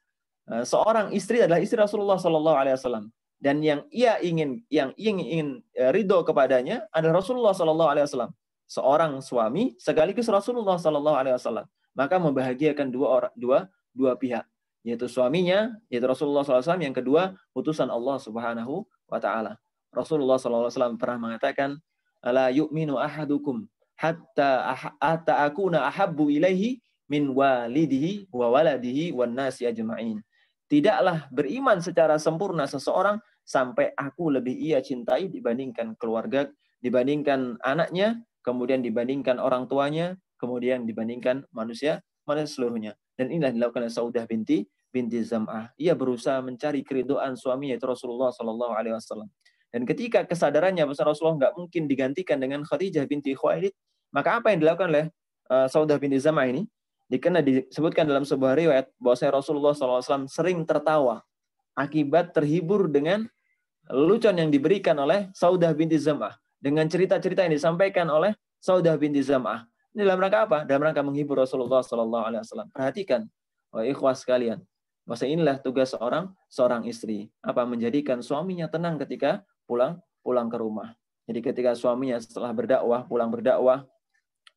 Speaker 1: seorang istri adalah istri Rasulullah SAW, dan yang ingin ridho kepadanya adalah Rasulullah SAW. Seorang suami sekaligus Rasulullah SAW, maka membahagiakan dua pihak, yaitu suaminya, yaitu Rasulullah SAW, yang kedua utusan Allah Subhanahu wa Ta'ala. Rasulullah SAW pernah mengatakan, la yu'minu ahadukum hatta akuna ahabbu ilaihi min walidihi wa waladihi wan nasi ajma'in. Tidaklah beriman secara sempurna seseorang sampai aku lebih ia cintai dibandingkan keluarga, dibandingkan anaknya, kemudian dibandingkan orang tuanya, kemudian dibandingkan manusia seluruhnya. Dan inilah dilakukan oleh Saudah binti Zam'ah. Ia berusaha mencari keridhaan suaminya, itu Rasulullah SAW. Dan ketika kesadarannya bahwa Rasulullah nggak mungkin digantikan dengan Khadijah binti Khuwailid, maka apa yang dilakukan oleh Saudah binti Zam'ah ini? Karena disebutkan dalam sebuah riwayat bahwa Rasulullah SAW sering tertawa akibat terhibur dengan lelucon yang diberikan oleh Saudah binti Zam'ah, dengan cerita-cerita yang disampaikan oleh Saudah binti Zam'ah. Ini dalam rangka apa? Dalam rangka menghibur Rasulullah SAW. Perhatikan, ikhwah sekalian, bahwa inilah tugas seorang istri, menjadikan suaminya tenang ketika pulang ke rumah. Jadi ketika suaminya setelah pulang berdakwah,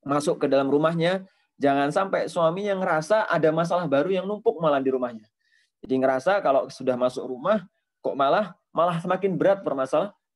Speaker 1: masuk ke dalam rumahnya, jangan sampai suaminya ngerasa ada masalah baru yang numpuk malah di rumahnya. Jadi ngerasa kalau sudah masuk rumah kok malah semakin berat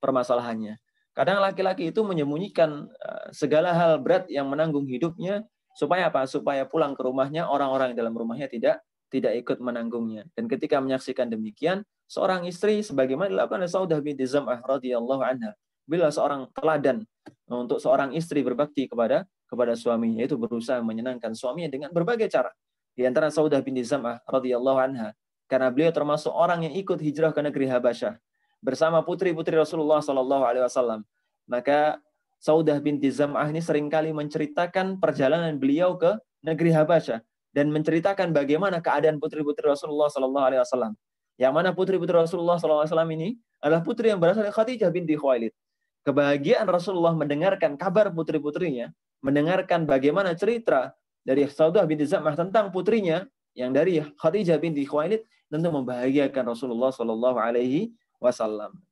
Speaker 1: permasalahannya. Kadang laki-laki itu menyembunyikan segala hal berat yang menanggung hidupnya supaya apa? Supaya pulang ke rumahnya orang-orang yang dalam rumahnya tidak ikut menanggungnya. Dan ketika menyaksikan demikian, seorang istri sebagaimana dilakukan oleh Saudah binti Zam'ah radhiyallahu anha, bila seorang teladan untuk seorang istri berbakti kepada suaminya, itu berusaha menyenangkan suaminya dengan berbagai cara. Di antara Saudah binti Zam'ah radhiyallahu anha, karena beliau termasuk orang yang ikut hijrah ke negeri Habasyah bersama putri-putri Rasulullah SAW, maka Saudah binti Zam'ah ini seringkali menceritakan perjalanan beliau ke negeri Habasyah dan menceritakan bagaimana keadaan putri-putri Rasulullah SAW. Yang mana putri-putri Rasulullah SAW ini adalah putri yang berasal dari Khadijah binti Khuwailid. Kebahagiaan Rasulullah mendengarkan kabar putri-putrinya, mendengarkan bagaimana cerita dari Saudah binti Zam'ah tentang putrinya yang dari Khadijah binti Khuwailid, tentu membahagiakan Rasulullah SAW.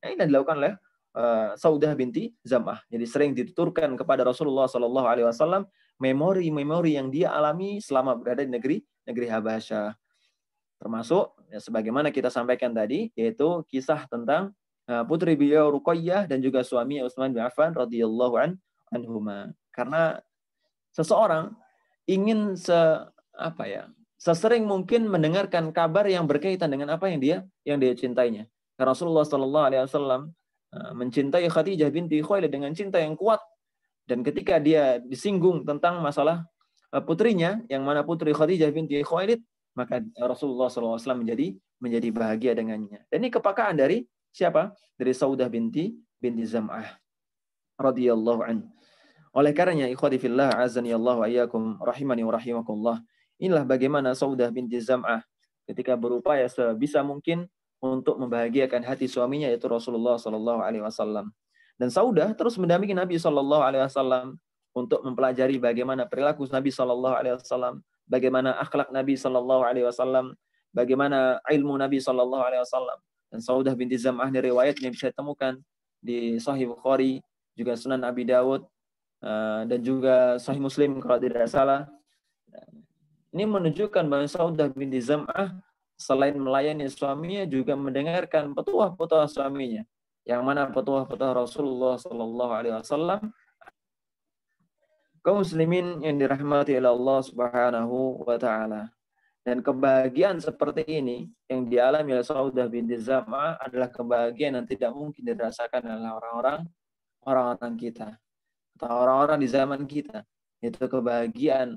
Speaker 1: Ini yang dilakukan oleh Saudah binti Zam'ah. Jadi sering dituturkan kepada Rasulullah SAW memori-memori yang dia alami selama berada di negeri Habasyah. Termasuk sebagaimana kita sampaikan tadi, yaitu kisah tentang putri beliau Ruqayyah dan juga suami Utsman bin Affan radhiyallahu anhuma. Karena seseorang ingin sesering mungkin mendengarkan kabar yang berkaitan dengan apa yang dia cintainya. Karena Rasulullah SAW mencintai Khadijah binti Khuwailid dengan cinta yang kuat, dan ketika dia disinggung tentang masalah putrinya, yang mana putri Khadijah binti Khuwailid, maka Rasulullah SAW menjadi bahagia dengannya. Dan ini kepekaan dari siapa? Dari Saudah binti Zam'ah radhiyallahu anha. Oleh karenanya, ikhwati fillah, azani Allah wa iyyakum, rahimani wa rahimakumullah. Inilah bagaimana Saudah binti Zam'ah ketika berupaya sebisa mungkin untuk membahagiakan hati suaminya, yaitu Rasulullah SAW. Dan Saudah terus mendampingi Nabi SAW untuk mempelajari bagaimana perilaku Nabi SAW, bagaimana akhlak Nabi SAW, bagaimana ilmu Nabi SAW. Dan Saudah binti Zam'ah ini riwayatnya bisa ditemukan di Sahih Bukhari, juga Sunan Abi Dawud, dan juga Sahih Muslim kalau tidak salah. Ini menunjukkan bahwa Saudah binti Zam'ah selain melayani suaminya juga mendengarkan petuah-petuah suaminya, yang mana petuah-petuah Rasulullah SAW. Kaum muslimin yang dirahmati oleh Allah Subhanahu wa taala. Dan kebahagiaan seperti ini yang dialami oleh Saudah binti Zam'ah adalah kebahagiaan yang tidak mungkin dirasakan oleh orang-orang kita atau orang-orang di zaman kita. Itu kebahagiaan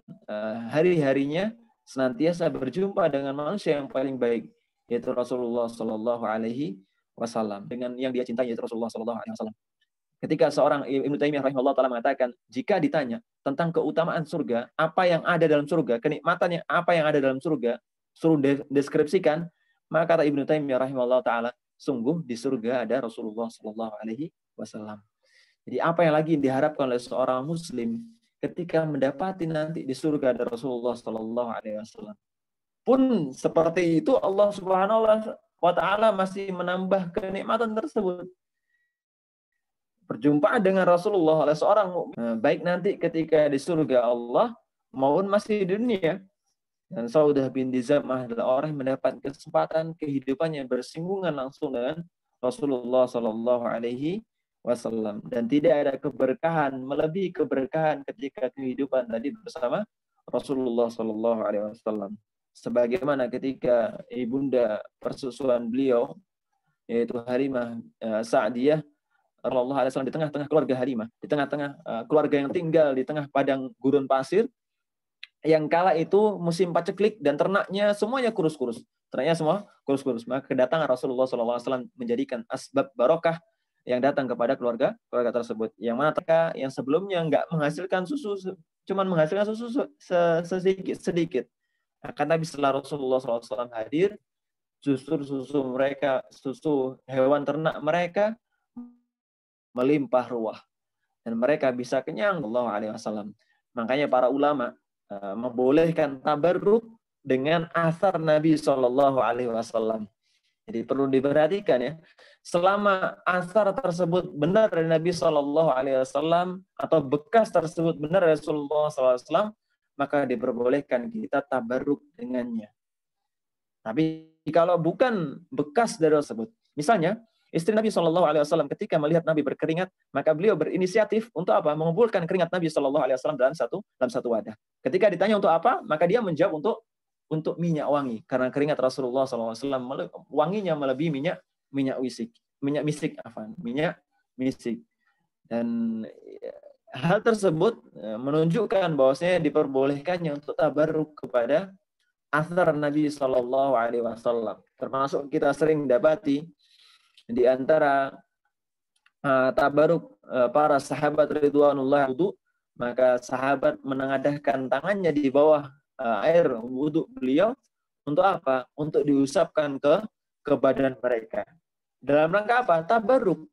Speaker 1: hari-harinya senantiasa berjumpa dengan manusia yang paling baik, yaitu Rasulullah Shallallahu Alaihi Wasallam, dengan yang dia cintai, yaitu Rasulullah Shallallahu Alaihi Wasallam. Ketika seorang Ibnu Taimiyah rahimahullah taala mengatakan, jika ditanya tentang keutamaan surga, apa yang ada dalam surga, kenikmatannya apa yang ada dalam surga, suruh deskripsikan, maka kata Ibnu Taimiyah rahimahullah taala, sungguh di surga ada Rasulullah sallallahu alaihi wasallam. Jadi apa yang lagi diharapkan oleh seorang muslim ketika mendapati nanti di surga ada Rasulullah sallallahu alaihi wasallam. Pun seperti itu Allah Subhanahu wa taala masih menambah kenikmatan tersebut. Perjumpaan dengan Rasulullah oleh seorang mukmin, baik nanti ketika di surga Allah maupun masih di dunia. Dan Saudah binti Zam'ah adalah orang yang mendapat kesempatan kehidupannya bersinggungan langsung dengan Rasulullah Sallallahu Alaihi Wasallam, dan tidak ada keberkahan melebihi keberkahan ketika kehidupan tadi bersama Rasulullah Sallallahu Alaihi Wasallam. Sebagaimana ketika ibunda persusuan beliau, yaitu Halimah Sa'diyah Rasulullah SAW di tengah-tengah keluarga Halimah, di tengah-tengah keluarga yang tinggal di tengah padang gurun pasir, yang kala itu musim paceklik dan ternaknya semuanya kurus-kurus. Ternaknya semua kurus-kurus. Maka kedatangan Rasulullah SAW menjadikan asbab barokah yang datang kepada keluarga tersebut. Yang mana mereka yang sebelumnya nggak menghasilkan susu, cuman menghasilkan susu sedikit. Akan tapi setelah Rasulullah SAW hadir, justru susu mereka, susu hewan ternak mereka melimpah ruah dan mereka bisa kenyang. Sallallahu Alaihi Wasallam. Makanya para ulama membolehkan tabarruk dengan asar Nabi Sallallahu Alaihi Wasallam. Jadi perlu diperhatikan ya, selama asar tersebut benar dari Nabi Sallallahu Alaihi Wasallam atau bekas tersebut benar dari Rasulullah Sallallahu Alaihi Wasallam, maka diperbolehkan kita tabarruk dengannya. Tapi kalau bukan bekas dari tersebut, misalnya istri Nabi Shallallahu Alaihi Wasallam ketika melihat Nabi berkeringat, maka beliau berinisiatif untuk apa? Mengumpulkan keringat Nabi Shallallahu Alaihi Wasallam dalam satu wadah. Ketika ditanya untuk apa, maka dia menjawab untuk minyak wangi, karena keringat Rasulullah Shallallahu Alaihi Wasallam wanginya melebihi minyak misik. Dan hal tersebut menunjukkan bahwasanya diperbolehkannya untuk tabarruk kepada asar Nabi Shallallahu Alaihi Wasallam. Termasuk kita sering dapati di antara tabaruk para sahabat ridwanullah wudu, maka sahabat menengadahkan tangannya di bawah air wudu beliau untuk apa? Untuk diusapkan ke badan mereka. Dalam rangka apa? Tabaruk,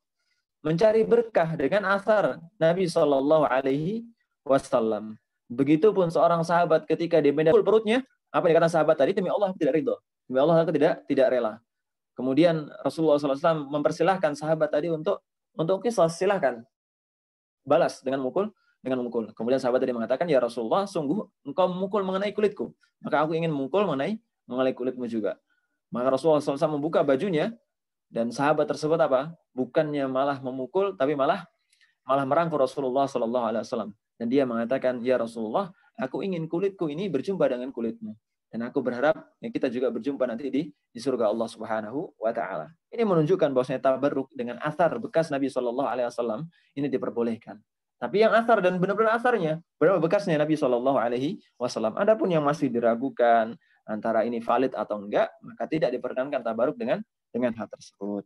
Speaker 1: mencari berkah dengan asar Nabi Shallallahu Alaihi Wasallam. Begitupun seorang sahabat ketika di medan perutnya, apa yang dikatakan sahabat tadi, demi Allah tidak ridho, demi Allah aku tidak rela. Kemudian Rasulullah SAW mempersilahkan sahabat tadi untuk qisas, silahkan balas dengan mukul. Kemudian sahabat tadi mengatakan, ya Rasulullah, sungguh engkau memukul mengenai kulitku, maka aku ingin memukul mengenai kulitmu juga. Maka Rasulullah SAW membuka bajunya, dan sahabat tersebut apa? Bukannya malah memukul, tapi malah merangkul Rasulullah SAW. Dan dia mengatakan, ya Rasulullah, aku ingin kulitku ini berjumpa dengan kulitmu. Dan aku berharap kita juga berjumpa nanti di surga Allah Subhanahu wa taala. Ini menunjukkan bahwasanya tabarruk dengan asar bekas Nabi Shallallahu Alaihi Wasallam ini diperbolehkan. Tapi yang asar dan benar-benar asarnya, benar bekasnya Nabi Shallallahu Alaihi Wasallam. Adapun yang masih diragukan antara ini valid atau enggak, maka tidak diperkenankan tabarruk dengan hal tersebut.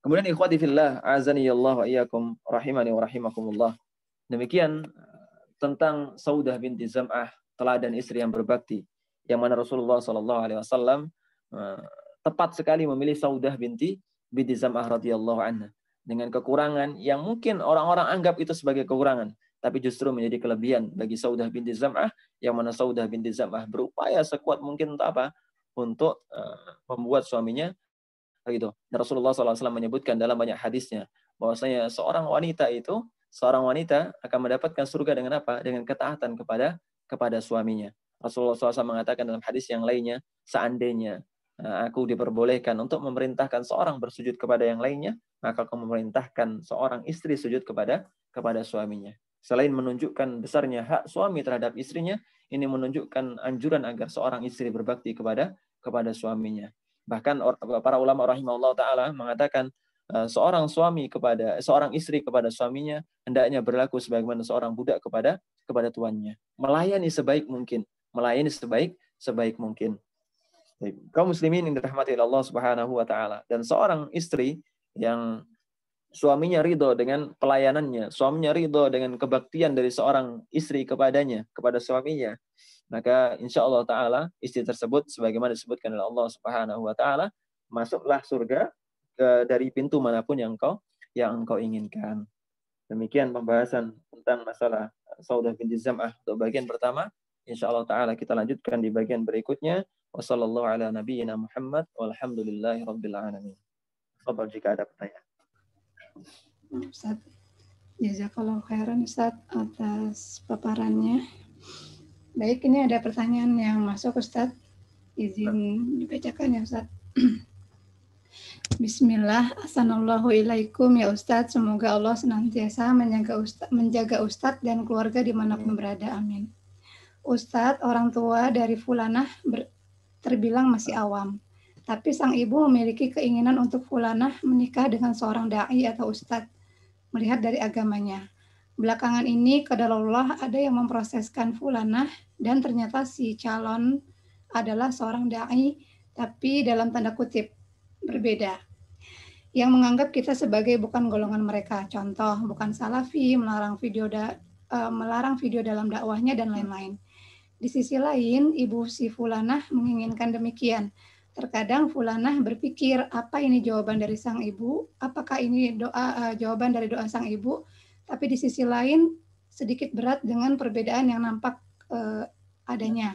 Speaker 1: Kemudian ikhwati fillah, azani Allah wa iyyakum rahimani wa rahimakumullah. Demikian tentang Saudah binti Zam'ah, teladan istri yang berbakti, yang mana Rasulullah Shallallahu Alaihi Wasallam tepat sekali memilih Saudah binti Zam'ah radhiyallahu anha dengan kekurangan yang mungkin orang-orang anggap itu sebagai kekurangan, tapi justru menjadi kelebihan bagi Saudah binti Zam'ah, yang mana Saudah binti Zam'ah berupaya sekuat mungkin untuk apa? Untuk membuat suaminya gitu. Rasulullah SAW menyebutkan dalam banyak hadisnya bahwasanya seorang wanita akan mendapatkan surga dengan apa? Dengan ketaatan kepada suaminya. Rasulullah SAW mengatakan dalam hadis yang lainnya, seandainya aku diperbolehkan untuk memerintahkan seorang bersujud kepada yang lainnya, maka aku memerintahkan seorang istri sujud kepada suaminya. Selain menunjukkan besarnya hak suami terhadap istrinya, ini menunjukkan anjuran agar seorang istri berbakti kepada suaminya. Bahkan para ulama rahimahullah taala mengatakan seorang istri kepada suaminya hendaknya berlaku sebagaimana seorang budak kepada tuannya. Melayani sebaik mungkin, melayani sebaik mungkin. Kaum muslimin yang dirahmati Allah Subhanahu wa taala, dan seorang istri yang suaminya ridho dengan pelayanannya, suaminya ridho dengan kebaktian dari seorang istri kepadanya, kepada suaminya, maka insya Allah Ta'ala istri tersebut sebagaimana disebutkan oleh Allah Subhanahu Wa Ta'ala masuklah surga dari pintu manapun yang engkau inginkan. Demikian pembahasan tentang masalah Saudah binti Zam'ah untuk bagian pertama. Insya Allah Ta'ala kita lanjutkan di bagian berikutnya. Wassallallahu ala nabiyyina Muhammad walhamdulillahi rabbil alamin. Fadhal jika ada pertanyaan.
Speaker 2: Ustaz, jazakallahu khairan Ustaz atas paparannya. Baik, ini ada pertanyaan yang masuk Ustaz. Izin dibacakan ya Ustaz. Bismillah, assalamualaikum ilaikum ya Ustaz. Semoga Allah senantiasa menjaga Ustaz dan keluarga dimanapun berada. Amin. Ustaz, orang tua dari Fulanah terbilang masih awam. Tapi sang ibu memiliki keinginan untuk Fulanah menikah dengan seorang da'i atau ustadz, melihat dari agamanya. Belakangan ini, qadarullah ada yang memproseskan Fulanah, dan ternyata si calon adalah seorang da'i, tapi dalam tanda kutip, berbeda. Yang menganggap kita sebagai bukan golongan mereka. Contoh, bukan salafi, melarang video dalam dakwahnya, dan lain-lain. Di sisi lain, ibu si Fulanah menginginkan demikian. Terkadang Fulanah berpikir, apa ini jawaban dari sang ibu? Apakah ini jawaban dari doa sang ibu? Tapi di sisi lain, sedikit berat dengan perbedaan yang nampak adanya.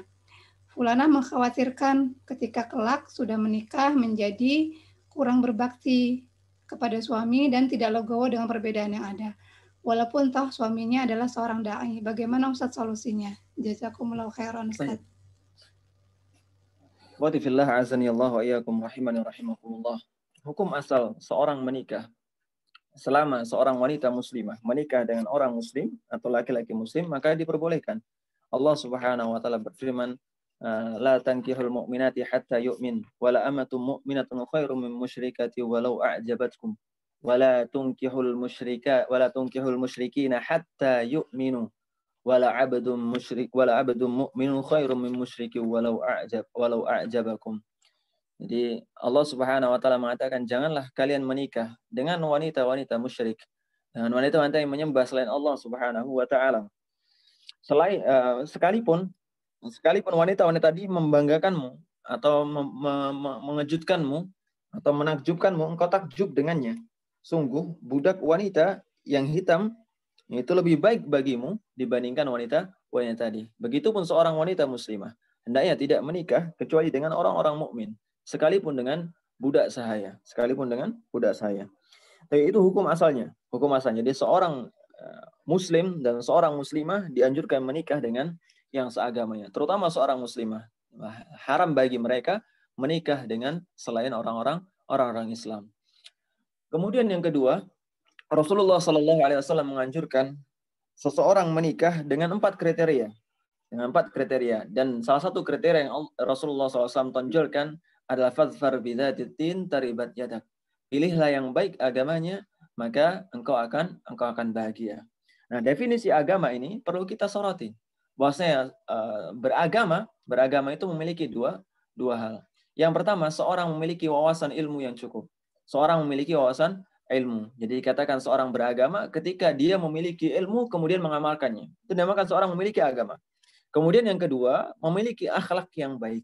Speaker 2: Fulanah mengkhawatirkan ketika kelak sudah menikah menjadi kurang berbakti kepada suami dan tidak legowo dengan perbedaan yang ada. Walaupun toh suaminya adalah seorang da'i. Bagaimana Ustaz solusinya? Jazakumullahu khairan Ustaz.
Speaker 1: Wa fillah azani Allah wa iyyakum rahimani rahimakumullah. Hukum asal seorang menikah selama seorang wanita muslimah menikah dengan orang muslim atau laki-laki muslim, maka diperbolehkan. Allah Subhanahu wa taala berfirman, la tankihul mu'minati hatta yu'min wa la amatun mu'minatun khairum min musyrikati walau a'jabatkum wa la tunkihul musyrikina hatta yu'minu wala abdun mu'minun khairum min musyrikin walau a'jabakum. Jadi Allah Subhanahu wa taala mengatakan, janganlah kalian menikah dengan wanita-wanita musyrik, dengan wanita-wanita yang menyembah selain Allah Subhanahu wa taala. Sekalipun wanita-wanita tadi membanggakanmu atau mengejutkanmu atau menakjubkanmu, engkau takjub dengannya. Sungguh budak wanita yang hitam itu lebih baik bagimu dibandingkan wanita tadi. Begitupun seorang wanita muslimah hendaknya tidak menikah kecuali dengan orang-orang mukmin, sekalipun dengan budak sahaya. Tapi itu hukum asalnya. Jadi seorang muslim dan seorang muslimah dianjurkan menikah dengan yang seagamanya, terutama seorang muslimah. Haram bagi mereka menikah dengan selain orang-orang Islam. Kemudian yang kedua, Rasulullah Shallallahu Alaihi Wasallam menganjurkan seseorang menikah dengan 4 kriteria. Dan salah satu kriteria yang Rasulullah SAW tonjolkan adalah fadfar bidzatiddin taribat yadak. Pilihlah yang baik agamanya, maka engkau akan bahagia. Nah, definisi agama ini perlu kita soroti. Bahwasanya beragama itu memiliki dua hal. Yang pertama, seorang memiliki wawasan ilmu yang cukup. Jadi dikatakan seorang beragama ketika dia memiliki ilmu kemudian mengamalkannya. Itu dinamakan seorang memiliki agama. Kemudian yang kedua, memiliki akhlak yang baik.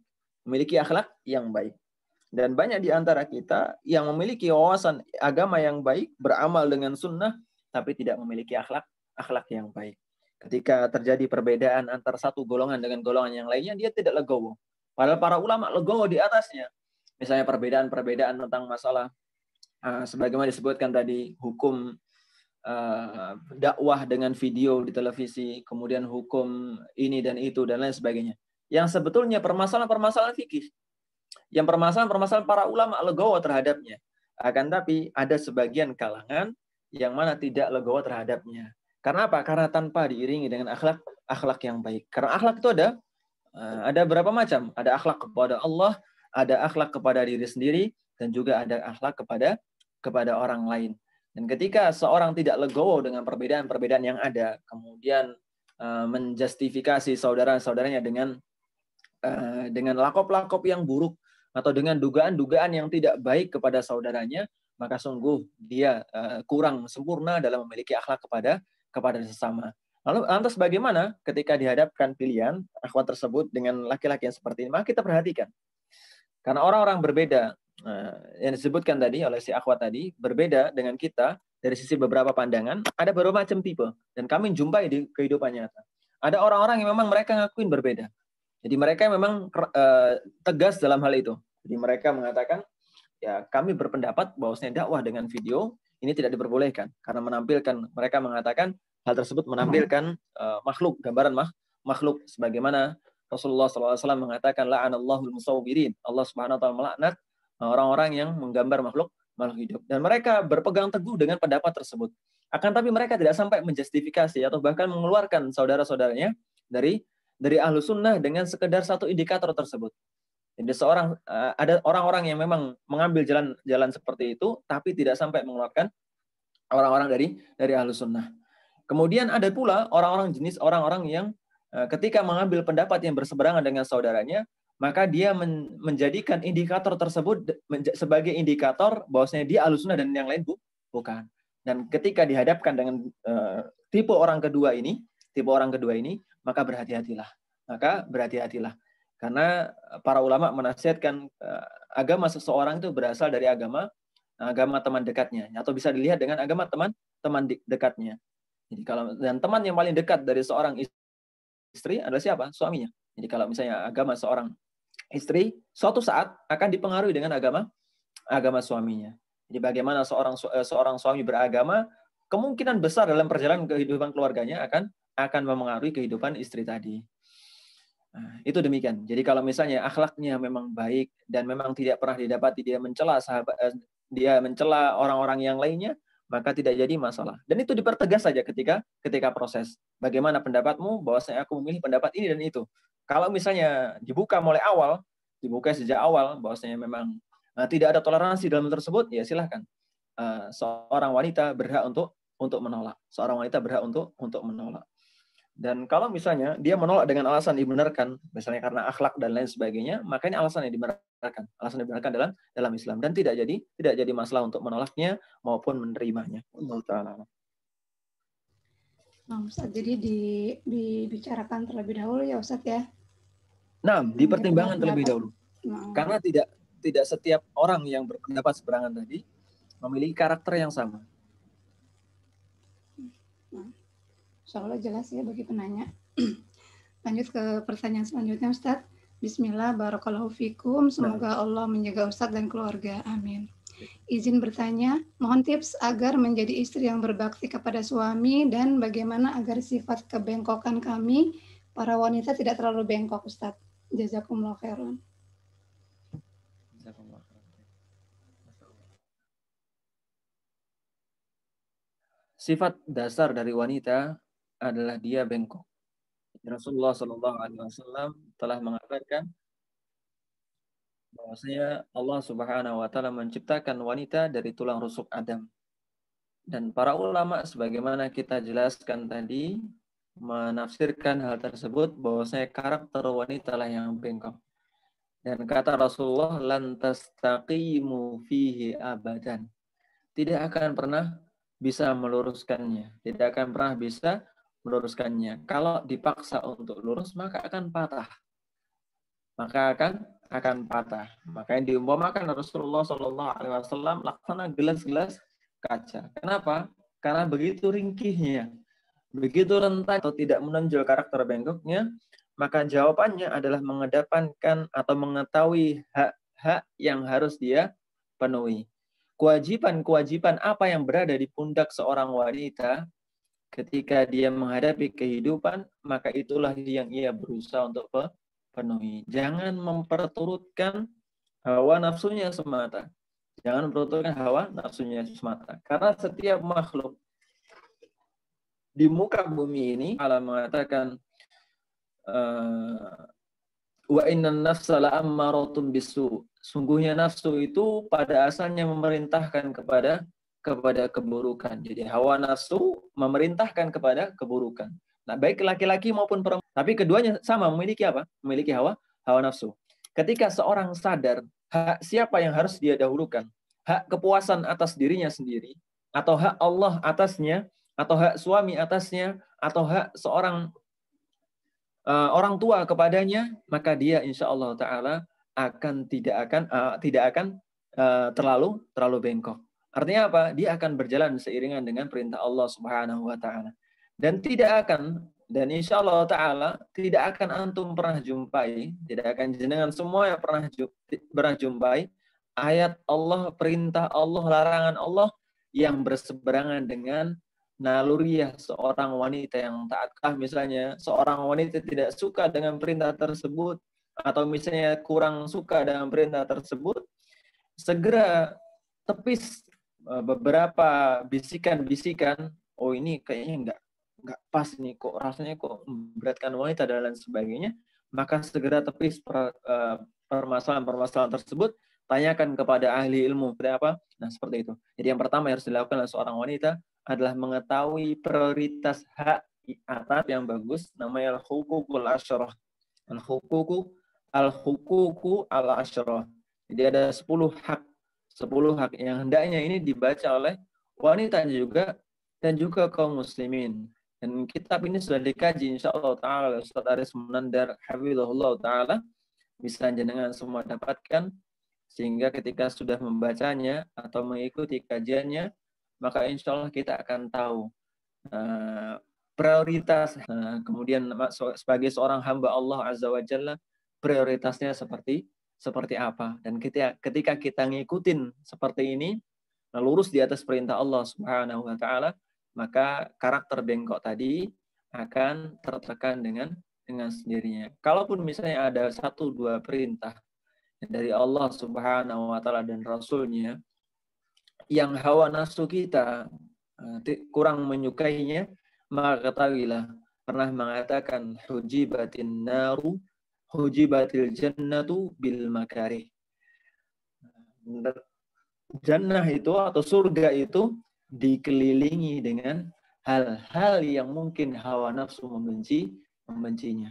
Speaker 1: Dan banyak di antara kita yang memiliki wawasan agama yang baik, beramal dengan sunnah, tapi tidak memiliki akhlak yang baik. Ketika terjadi perbedaan antara satu golongan dengan golongan yang lainnya, dia tidak legowo. Padahal para ulama legowo di atasnya. Misalnya perbedaan tentang masalah sebagaimana disebutkan tadi, hukum dakwah dengan video di televisi, kemudian hukum ini dan itu dan lain sebagainya. Yang sebetulnya permasalahan fikih. Yang permasalahan para ulama legowo terhadapnya. Akan tapi ada sebagian kalangan yang mana tidak legowo terhadapnya. Karena apa? Karena tanpa diiringi dengan akhlak yang baik. Karena akhlak itu ada berapa macam? Ada akhlak kepada Allah, ada akhlak kepada diri sendiri, dan juga ada akhlak kepada orang lain. Dan ketika seorang tidak legowo dengan perbedaan-perbedaan yang ada, kemudian menjustifikasi saudara-saudaranya dengan lakop-lakop yang buruk atau dengan dugaan-dugaan yang tidak baik kepada saudaranya, maka sungguh dia kurang sempurna dalam memiliki akhlak kepada sesama. Lalu lantas bagaimana ketika dihadapkan pilihan akhwat tersebut dengan laki-laki yang seperti ini? Maka kita perhatikan. Karena orang-orang berbeda, yang disebutkan tadi oleh si akhwat tadi, berbeda dengan kita dari sisi beberapa pandangan, ada beberapa macam tipe. Dan kami jumpai di kehidupan nyata. Ada orang-orang yang memang mereka ngakuin berbeda. Jadi mereka memang tegas dalam hal itu. Jadi mereka mengatakan, ya kami berpendapat bahwasanya dakwah dengan video ini tidak diperbolehkan. Karena mereka mengatakan, hal tersebut menampilkan makhluk, gambaran makhluk. Sebagaimana Rasulullah SAW mengatakan, la'anallahul musawwirin. Allah Subhanahu wa taala melaknat orang-orang yang menggambar makhluk hidup. Dan mereka berpegang teguh dengan pendapat tersebut. Akan tapi mereka tidak sampai menjustifikasi atau bahkan mengeluarkan saudara-saudaranya dari ahlu sunnah dengan sekedar satu indikator tersebut. Jadi ada orang-orang yang memang mengambil jalan seperti itu, tapi tidak sampai mengeluarkan orang-orang dari ahlu sunnah. Kemudian ada pula orang-orang yang ketika mengambil pendapat yang berseberangan dengan saudaranya, maka dia menjadikan indikator tersebut sebagai indikator bahwasanya dia ahlu sunnah dan yang lain bukan. Dan ketika dihadapkan dengan tipe orang kedua ini, maka berhati-hatilah. Karena para ulama menasihatkan agama seseorang itu berasal dari agama teman dekatnya, atau bisa dilihat dengan agama teman dekatnya. Jadi dan teman yang paling dekat dari seorang istri adalah siapa? Suaminya. Jadi kalau misalnya agama seorang istri suatu saat akan dipengaruhi dengan agama suaminya. Jadi bagaimana seorang suami beragama, kemungkinan besar dalam perjalanan kehidupan keluarganya akan memengaruhi kehidupan istri tadi. Nah, itu demikian. Jadi kalau misalnya akhlaknya memang baik dan memang tidak pernah didapati dia mencela orang-orang yang lainnya, maka tidak jadi masalah. Dan itu dipertegas saja ketika proses. Bagaimana pendapatmu? Bahwasanya aku memilih pendapat ini dan itu. Kalau misalnya dibuka sejak awal, bahwasanya memang tidak ada toleransi dalam hal tersebut, ya silahkan. Seorang wanita berhak untuk menolak. Dan kalau misalnya dia menolak dengan alasan dibenarkan, misalnya karena akhlak dan lain sebagainya, maka ini alasan yang dibenarkan dalam Islam, dan tidak jadi masalah untuk menolaknya maupun menerimanya. Allah Ta'ala.
Speaker 2: Nah, Ustaz, jadi dibicarakan terlebih dahulu ya Ustaz ya.
Speaker 1: Nah, dipertimbangkan terlebih dahulu. Karena tidak setiap orang yang berpendapat seberangan tadi memiliki karakter yang sama.
Speaker 2: Insyaallah jelas ya bagi penanya. Lanjut ke pertanyaan selanjutnya Ustaz. Bismillah, barakallahu fikum. Semoga Allah menjaga Ustaz dan keluarga. Amin. Izin bertanya, mohon tips agar menjadi istri yang berbakti kepada suami dan bagaimana agar sifat kebengkokan kami, para wanita, tidak terlalu bengkok Ustaz. Jazakumullah khairan.
Speaker 1: Sifat dasar dari wanita adalah dia bengkok. Rasulullah SAW telah mengabarkan bahwasanya Allah Subhanahu wa taala menciptakan wanita dari tulang rusuk Adam. Dan para ulama sebagaimana kita jelaskan tadi menafsirkan hal tersebut bahwasanya karakter wanita lah yang bengkok. Dan kata Rasulullah, lan tastaqimu fihi abadan. Tidak akan pernah bisa meluruskannya. Kalau dipaksa untuk lurus, maka akan patah. Maka yang diumpamakan Rasulullah SAW laksana gelas-gelas kaca. Kenapa? Karena begitu ringkihnya, begitu rentan atau tidak menonjol karakter bengkoknya, maka jawabannya adalah mengedepankan atau mengetahui hak-hak yang harus dia penuhi. Kewajiban apa yang berada di pundak seorang wanita ketika dia menghadapi kehidupan, maka itulah yang ia berusaha untuk penuhi. Jangan memperturutkan hawa nafsunya semata. Karena setiap makhluk di muka bumi ini Allah mengatakan wa innan nafsa la'ammaratun bisu. Sungguhnya nafsu itu pada asalnya memerintahkan kepada keburukan. Jadi hawa nafsu memerintahkan kepada keburukan. Nah, baik laki-laki maupun perempuan. Tapi keduanya sama, memiliki apa? Memiliki hawa nafsu. Ketika seorang sadar hak siapa yang harus dia dahulukan, hak kepuasan atas dirinya sendiri, atau hak Allah atasnya, atau hak suami atasnya, atau hak seorang orang tua kepadanya, maka dia insya Allah Taala tidak akan terlalu bengkok. Artinya apa? Dia akan berjalan seiringan dengan perintah Allah Subhanahu Wa Taala. Dan insya Allah Taala tidak akan antum pernah jumpai, tidak akan jenengan semua yang pernah jumpai ayat Allah, perintah Allah, larangan Allah yang berseberangan dengan naluriah seorang wanita yang taatkah. Misalnya seorang wanita tidak suka dengan perintah tersebut, atau misalnya kurang suka dengan perintah tersebut, segera tepis beberapa bisikan-bisikan, oh ini kayaknya nggak pas nih, kok rasanya kok memberatkan wanita dan lain sebagainya, maka segera tepis permasalahan-permasalahan tersebut, tanyakan kepada ahli ilmu seperti apa. Nah, seperti itu. Jadi yang pertama yang harus dilakukan oleh seorang wanita adalah mengetahui prioritas hak atas yang bagus, namanya al-huququl asyarah. Al-huququ al-asyarah. Jadi ada 10 hak yang hendaknya ini dibaca oleh wanita dan juga kaum muslimin. Dan kitab ini sudah dikaji insyaallah taala oleh Ustaz Aris Munandar hafizahullah taala, bisa jenengan semua dapatkan, sehingga ketika sudah membacanya atau mengikuti kajiannya, maka insya Allah kita akan tahu prioritas, kemudian sebagai seorang hamba Allah Azza wa Jalla, prioritasnya seperti apa. Dan ketika kita ngikutin seperti ini, lurus di atas perintah Allah Subhanahu wa Ta'ala, maka karakter bengkok tadi akan tertekan dengan sendirinya. Kalaupun misalnya ada 1-2 perintah dari Allah Subhanahu wa Ta'ala dan Rasulnya yang hawa nafsu kita kurang menyukainya, maka ketahuilah, pernah mengatakan hujibatin naru hujibatil jannatu bil makarih. Jannah itu atau surga itu dikelilingi dengan hal-hal yang mungkin hawa nafsu membencinya.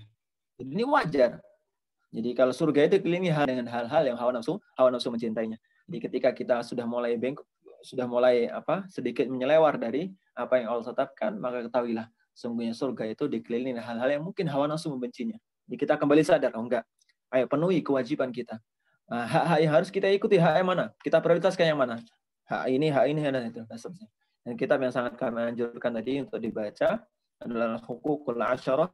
Speaker 1: Jadi ini wajar. Jadi kalau surga itu dikelilingi dengan hal-hal yang hawa nafsu mencintainya. Jadi ketika kita sudah mulai bengkok, sudah mulai sedikit menyelewar dari apa yang Allah tetapkan, maka ketahuilah sungguhnya surga itu dikelilingi hal-hal yang mungkin hawa nafsu membencinya. Jadi kita kembali sadar, oh enggak, ayo penuhi kewajiban kita. Hak-hak yang harus kita ikuti, hak yang mana? Kita prioritaskan yang mana? Hak ini, dan itu. Dan kitab yang sangat kami anjurkan tadi untuk dibaca adalah Huququl Asyarah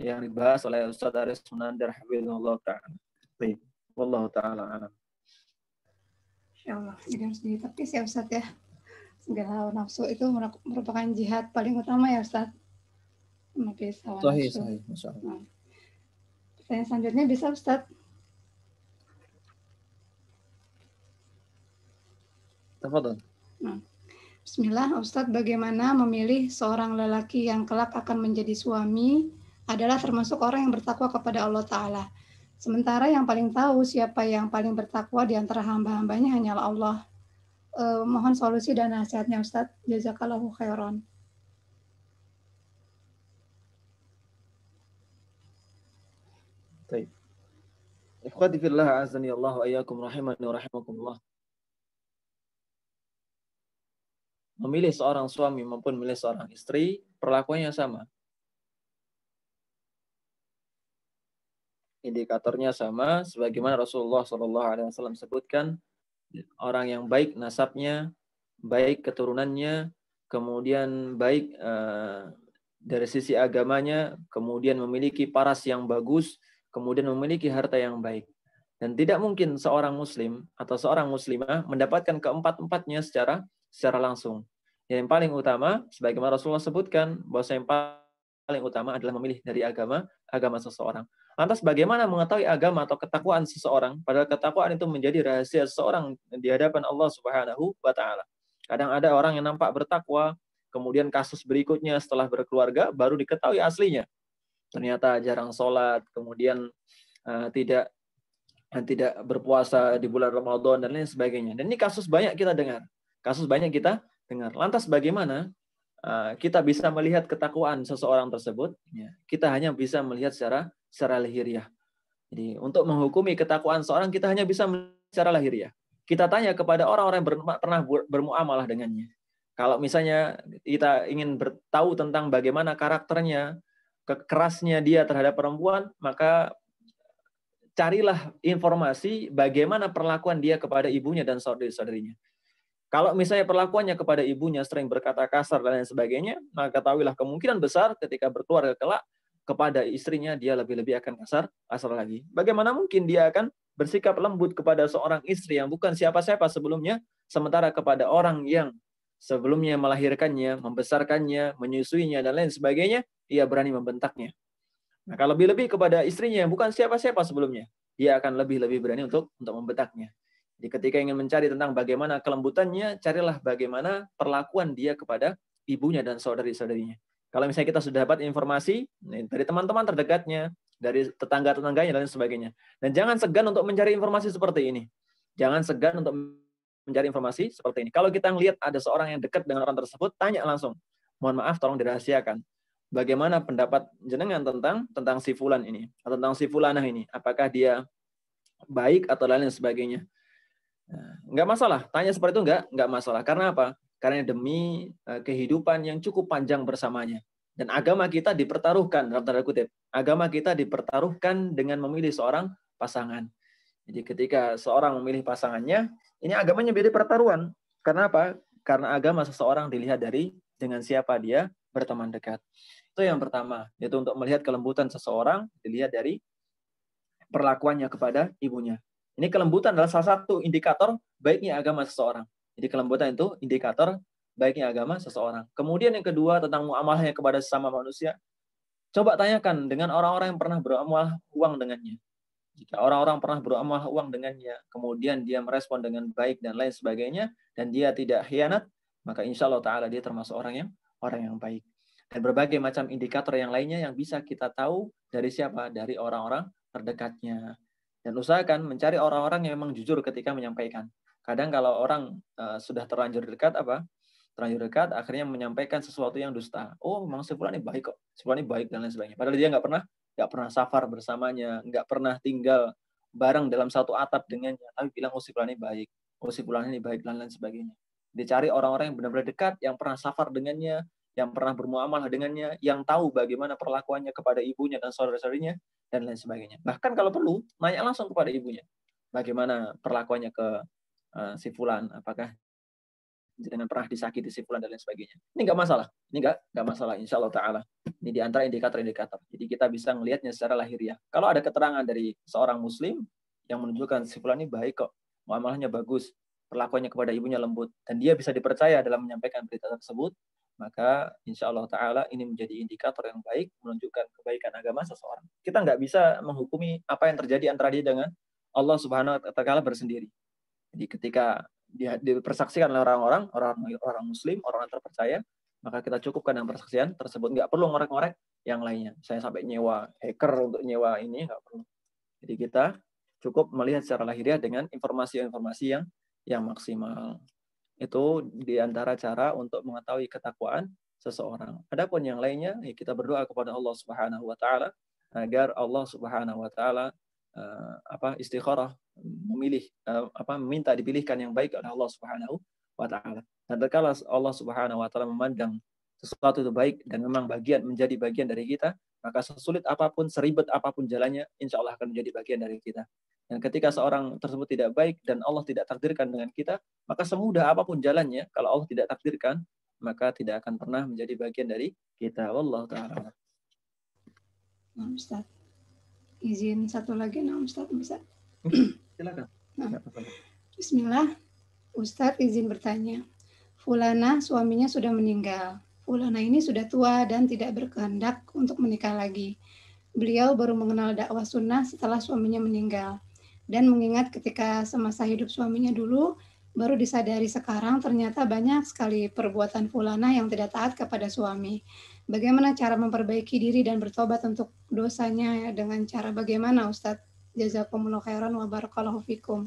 Speaker 1: yang dibahas oleh Ustaz Aris Munandar hafizahullah ta'ala. Baik, wallahu ta'ala alam.
Speaker 2: Insyaallah, jadi harus ditepis ya Ustaz ya. Segala hawa nafsu itu merupakan jihad paling utama ya Ustaz. Menepis hawa nafsu. Sahih, masyaallah. Pertanyaan selanjutnya bisa Ustaz?
Speaker 1: Tafadhol.
Speaker 2: Bismillah, Ustadz, bagaimana memilih seorang lelaki yang kelak akan menjadi suami adalah termasuk orang yang bertakwa kepada Allah Ta'ala. Sementara yang paling tahu siapa yang paling bertakwa di antara hamba-hambanya hanyalah Allah. Mohon solusi dan nasihatnya Ustadz. Jazakallahu khairan.
Speaker 1: Baik. Ikhwati fillah azani Allah wa iyyakum rahimani wa rahimakumullah. Memilih seorang suami maupun memilih seorang istri, perlakuannya sama. Indikatornya sama, sebagaimana Rasulullah SAW sebutkan, orang yang baik nasabnya, baik keturunannya, kemudian baik dari sisi agamanya, kemudian memiliki paras yang bagus, kemudian memiliki harta yang baik. Dan tidak mungkin seorang muslim atau seorang muslimah mendapatkan keempat-empatnya secara langsung. Yang paling utama, sebagaimana Rasulullah sebutkan, bahwa yang paling utama adalah memilih dari agama seseorang. Lantas bagaimana mengetahui agama atau ketakwaan seseorang? Padahal ketakwaan itu menjadi rahasia seseorang di hadapan Allah Subhanahu wa Ta'ala. Kadang ada orang yang nampak bertakwa, kemudian kasus berikutnya setelah berkeluarga baru diketahui aslinya. Ternyata jarang sholat, kemudian tidak berpuasa di bulan Ramadan dan lain sebagainya. Dan ini kasus banyak kita dengar. Lantas bagaimana kita bisa melihat ketakwaan seseorang tersebut? Ya, kita hanya bisa melihat secara lahiriah. Jadi untuk menghukumi ketakwaan seorang kita hanya bisa melihat secara lahiriah. Kita tanya kepada orang-orang yang pernah bermuamalah dengannya. Kalau misalnya kita ingin tahu tentang bagaimana karakternya, kerasnya dia terhadap perempuan, maka carilah informasi bagaimana perlakuan dia kepada ibunya dan saudari-saudarinya. Kalau misalnya perlakuannya kepada ibunya sering berkata kasar dan lain sebagainya, maka ketahuilah kemungkinan besar ketika berkeluarga kelak kepada istrinya dia lebih-lebih akan kasar lagi. Bagaimana mungkin dia akan bersikap lembut kepada seorang istri yang bukan siapa-siapa sebelumnya, sementara kepada orang yang sebelumnya melahirkannya, membesarkannya, menyusuinya dan lain sebagainya, ia berani membentaknya. Nah, kalau lebih-lebih kepada istrinya yang bukan siapa-siapa sebelumnya, dia akan lebih-lebih berani untuk membentaknya. Jadi ketika ingin mencari tentang bagaimana kelembutannya, carilah bagaimana perlakuan dia kepada ibunya dan saudari-saudarinya. Kalau misalnya kita sudah dapat informasi dari teman-teman terdekatnya, dari tetangga-tetangganya dan sebagainya. Dan jangan segan untuk mencari informasi seperti ini. Jangan segan untuk mencari informasi seperti ini. Kalau kita melihat ada seorang yang dekat dengan orang tersebut, tanya langsung. Mohon maaf, tolong dirahasiakan. Bagaimana pendapat jenengan tentang si fulan ini, atau tentang si fulanah ini? Apakah dia baik atau lain sebagainya? Enggak masalah. Tanya seperti itu enggak masalah. Karena apa? Karena demi kehidupan yang cukup panjang bersamanya. Dan agama kita dipertaruhkan, dalam tanda kutip. Agama kita dipertaruhkan dengan memilih seorang pasangan. Jadi ketika seorang memilih pasangannya, ini agamanya menjadi pertaruhan. Karena apa? Karena agama seseorang dilihat dari dengan siapa dia berteman dekat. Itu yang pertama, yaitu untuk melihat kelembutan seseorang dilihat dari perlakuannya kepada ibunya. Ini kelembutan adalah salah satu indikator baiknya agama seseorang. Jadi kelembutan itu indikator baiknya agama seseorang. Kemudian yang kedua tentang muamalahnya kepada sesama manusia. Coba tanyakan dengan orang-orang yang pernah beramal uang dengannya. Jika orang-orang pernah beramal uang dengannya, kemudian dia merespon dengan baik dan lain sebagainya, dan dia tidak khianat, maka insya Allah Ta'ala dia termasuk orang yang baik. Dan berbagai macam indikator yang lainnya yang bisa kita tahu dari siapa? Dari orang-orang terdekatnya. Dan usahakan mencari orang-orang yang memang jujur ketika menyampaikan. Kadang kalau orang sudah terlanjur dekat, akhirnya menyampaikan sesuatu yang dusta. Oh, memang si fulan ini baik kok. Si fulan ini baik dan lain sebagainya. Padahal dia nggak pernah safar bersamanya, nggak pernah tinggal bareng dalam satu atap dengannya. Tapi bilang, oh si fulan ini baik. Oh si fulan ini baik dan lain sebagainya. Dicari orang-orang yang benar-benar dekat, yang pernah safar dengannya, yang pernah bermuamalah dengannya, yang tahu bagaimana perlakuannya kepada ibunya dan saudara-saudarinya, dan lain sebagainya. Bahkan kalau perlu, nanya langsung kepada ibunya. Bagaimana perlakuannya ke si fulan, apakah jangan pernah disakiti si fulan dan lain sebagainya. Ini nggak masalah. Ini nggak masalah, insya Allah Ta'ala. Ini di antara indikator-indikator. Jadi kita bisa melihatnya secara lahiriah. Kalau ada keterangan dari seorang muslim yang menunjukkan si fulan ini baik kok, muamalahnya bagus, perlakuannya kepada ibunya lembut, dan dia bisa dipercaya dalam menyampaikan berita tersebut, maka insya Allah Ta'ala ini menjadi indikator yang baik, menunjukkan kebaikan agama seseorang. Kita nggak bisa menghukumi apa yang terjadi antara dia dengan Allah Subhanahu wa Ta'ala bersendiri. Jadi ketika dipersaksikan oleh orang muslim, orang terpercaya, maka kita cukupkan dengan persaksian tersebut. Nggak perlu ngorek-ngorek yang lainnya. Saya sampai nyewa hacker untuk nyewa ini, nggak perlu. Jadi kita cukup melihat secara lahiriah dengan informasi-informasi yang maksimal. Itu diantara cara untuk mengetahui ketakwaan seseorang. Adapun yang lainnya, ya kita berdoa kepada Allah Subhanahu wa Ta'ala agar Allah Subhanahu wa Ta'ala istikharah, meminta dipilihkan yang baik oleh Allah Subhanahu wa Ta'ala. Dan tatkala Allah Subhanahu wa Ta'ala memandang sesuatu itu baik dan memang menjadi bagian dari kita, maka sesulit apapun, seribet apapun jalannya, insya Allah akan menjadi bagian dari kita. Dan ketika seorang tersebut tidak baik dan Allah tidak takdirkan dengan kita, maka semudah apapun jalannya, kalau Allah tidak takdirkan, maka tidak akan pernah menjadi bagian dari kita. Wallahu ta'ala.
Speaker 2: Ustaz, izin satu lagi, Ustaz bisa?
Speaker 1: Silakan.
Speaker 2: Bismillah, Ustaz izin bertanya. Fulana suaminya sudah meninggal. Fulana ini sudah tua dan tidak berkehendak untuk menikah lagi. Beliau baru mengenal dakwah sunnah setelah suaminya meninggal. Dan mengingat ketika semasa hidup suaminya dulu, Baru disadari sekarang ternyata banyak sekali perbuatan fulana yang tidak taat kepada suami. Bagaimana cara memperbaiki diri dan bertobat untuk dosanya dengan cara bagaimana Ustadz? Jazakumullah khairan wa barakallahu fikum.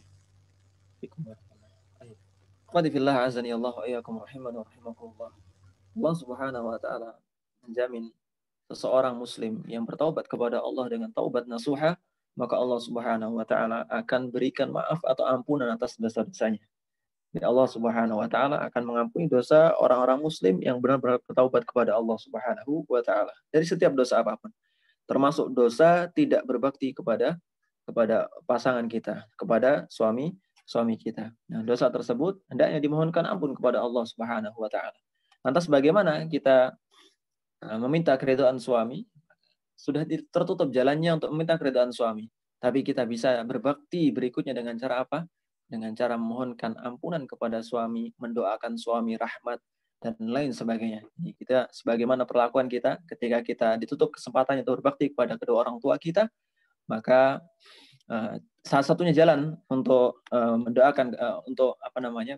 Speaker 1: Qadifillah azani Allah wa iyyakum rahiman wa rahimakumullah. Allah Subhanahu wa taala menjamin seseorang muslim yang bertaubat kepada Allah dengan taubat nasuha, maka Allah Subhanahu wa taala akan berikan maaf atau ampunan atas dosa-dosanya. Dan Allah Subhanahu wa taala akan mengampuni dosa orang-orang muslim yang benar-benar bertaubat kepada Allah Subhanahu wa taala dari setiap dosa apapun. Termasuk dosa tidak berbakti kepada pasangan kita, kepada suami kita. Nah, dosa tersebut hendaknya dimohonkan ampun kepada Allah Subhanahu wa taala. Lantas bagaimana kita meminta keridhaan suami? Sudah tertutup jalannya untuk meminta keridhaan suami. Tapi kita bisa berbakti berikutnya dengan cara apa? Dengan cara memohonkan ampunan kepada suami, mendoakan suami rahmat, dan lain sebagainya. Jadi kita sebagaimana perlakuan kita ketika kita ditutup kesempatan untuk berbakti kepada kedua orang tua kita, maka salah satunya jalan untuk mendoakan untuk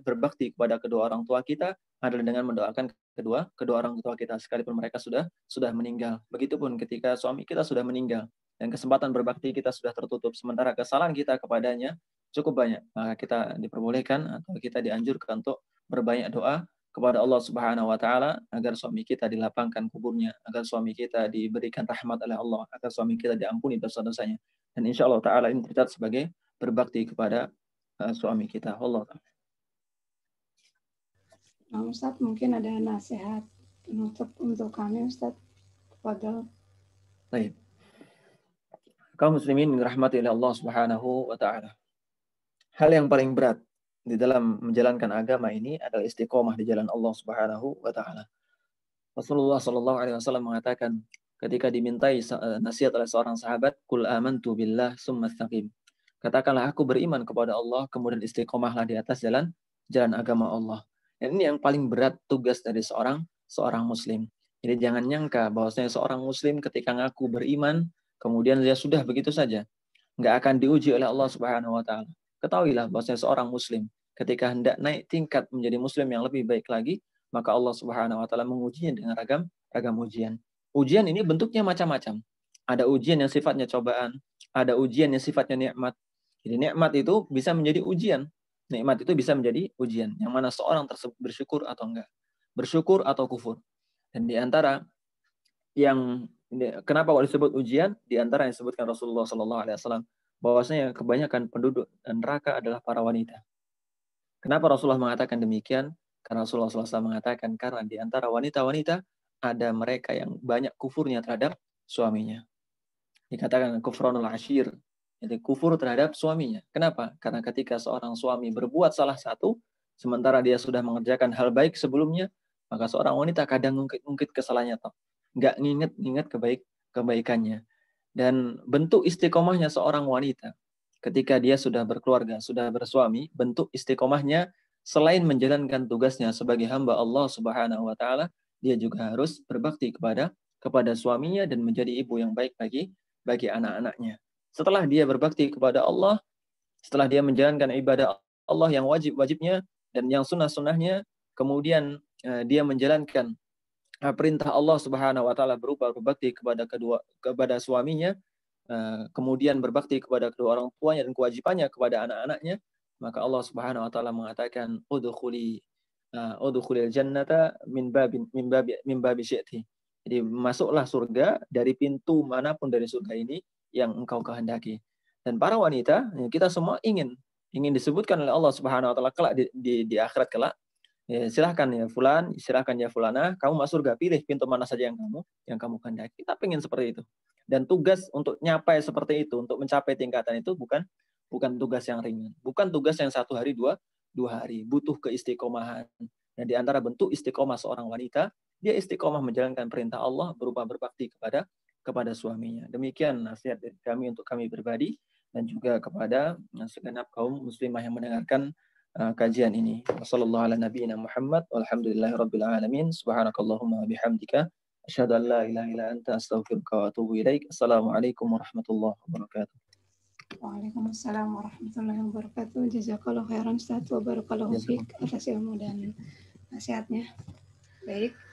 Speaker 1: berbakti kepada kedua orang tua kita adalah dengan mendoakan kedua orang tua kita sekalipun mereka sudah meninggal. Begitupun ketika suami kita sudah meninggal dan kesempatan berbakti kita sudah tertutup sementara kesalahan kita kepadanya cukup banyak, maka kita diperbolehkan atau kita dianjurkan untuk berbanyak doa kepada Allah Subhanahu wa taala agar suami kita dilapangkan kuburnya, agar suami kita diberikan rahmat oleh Allah, agar suami kita diampuni dosa-dosanya. Dan insya Allah ta'ala ini tercatat sebagai berbakti kepada suami kita. Allah ta'ala.
Speaker 2: Nah, Ustadz, mungkin ada nasihat penutup untuk kami, Ustadz. Fadal.
Speaker 1: Baik. Kaum muslimin dirahmati oleh Allah Subhanahu wa ta'ala. Hal yang paling berat di dalam menjalankan agama ini adalah istiqomah di jalan Allah Subhanahu wa ta'ala. Rasulullah sallallahu alaihi wasallam mengatakan ketika dimintai nasihat oleh seorang sahabat, "Qul amantu billah tsumma istaqim." Katakanlah aku beriman kepada Allah kemudian istiqomahlah di atas jalan agama Allah. Dan ini yang paling berat tugas dari seorang muslim. Jadi jangan nyangka bahwasanya seorang muslim ketika ngaku beriman kemudian dia sudah begitu saja, nggak akan diuji oleh Allah Subhanahu wa taala. Ketahuilah bahwasanya seorang muslim ketika hendak naik tingkat menjadi muslim yang lebih baik lagi, maka Allah Subhanahu wa taala mengujinya dengan ragam ujian. Ujian ini bentuknya macam-macam. Ada ujian yang sifatnya cobaan, ada ujian yang sifatnya nikmat. Jadi nikmat itu bisa menjadi ujian. Nikmat itu bisa menjadi ujian. Yang mana seorang tersebut bersyukur atau enggak. Bersyukur atau kufur. Dan di antara yang kenapa disebut ujian? Di antara yang disebutkan Rasulullah SAW bahwasanya kebanyakan penduduk neraka adalah para wanita. Kenapa Rasulullah mengatakan demikian? Karena Rasulullah SAW mengatakan karena di antara wanita-wanita ada mereka yang banyak kufurnya terhadap suaminya. Dikatakan kufranul ashir, jadi kufur terhadap suaminya. Kenapa? Karena ketika seorang suami berbuat salah satu, sementara dia sudah mengerjakan hal baik sebelumnya, maka seorang wanita kadang ngungkit kesalahannya, nggak nginget kebaikannya. Dan bentuk istiqomahnya seorang wanita ketika dia sudah berkeluarga, sudah bersuami, bentuk istiqomahnya selain menjalankan tugasnya sebagai hamba Allah Subhanahu wa taala, dia juga harus berbakti kepada suaminya dan menjadi ibu yang baik bagi anak-anaknya. Setelah dia berbakti kepada Allah, setelah dia menjalankan ibadah Allah yang wajib-wajibnya dan yang sunnah-sunnahnya, kemudian dia menjalankan perintah Allah Subhanahu wa taala berupa berbakti kepada suaminya, kemudian berbakti kepada kedua orang tuanya dan kewajibannya kepada anak-anaknya, maka Allah Subhanahu wa taala mengatakan udkhulil jannata min babi syi'ti. Jadi masuklah surga dari pintu manapun dari surga ini yang engkau kehendaki. Dan para wanita, kita semua ingin disebutkan oleh Allah Subhanahu wa taala kelak di akhirat kelak. Ya, silahkan ya fulan, silahkan ya fulana, kamu masuk surga, pilih pintu mana saja yang kamu kehendaki. Kita pengen seperti itu. Dan tugas untuk nyapai seperti itu, untuk mencapai tingkatan itu bukan tugas yang ringan, bukan tugas yang 1 hari 2 hari, butuh keistiqomahan. Dan di antara bentuk istiqomah seorang wanita, dia istiqomah menjalankan perintah Allah berupa berbakti kepada suaminya. Demikian nasihat dari kami untuk kami pribadi dan juga kepada segenap kaum muslimah yang mendengarkan kajian ini. Wassallallahu ala nabiyyina Muhammad walhamdulillahirabbil alamin. Subhanakallahumma wa bihamdika asyhadu an la ilaha illa anta astaghfiruka wa atubu ilaik. Assalamualaikum warahmatullahi wabarakatuh.
Speaker 2: Waalaikumsalam warahmatullahi wabarakatuh. Jazakallahu khairan Ustaz wa barakallahu fiik atas ilmu dan nasihatnya. Baik.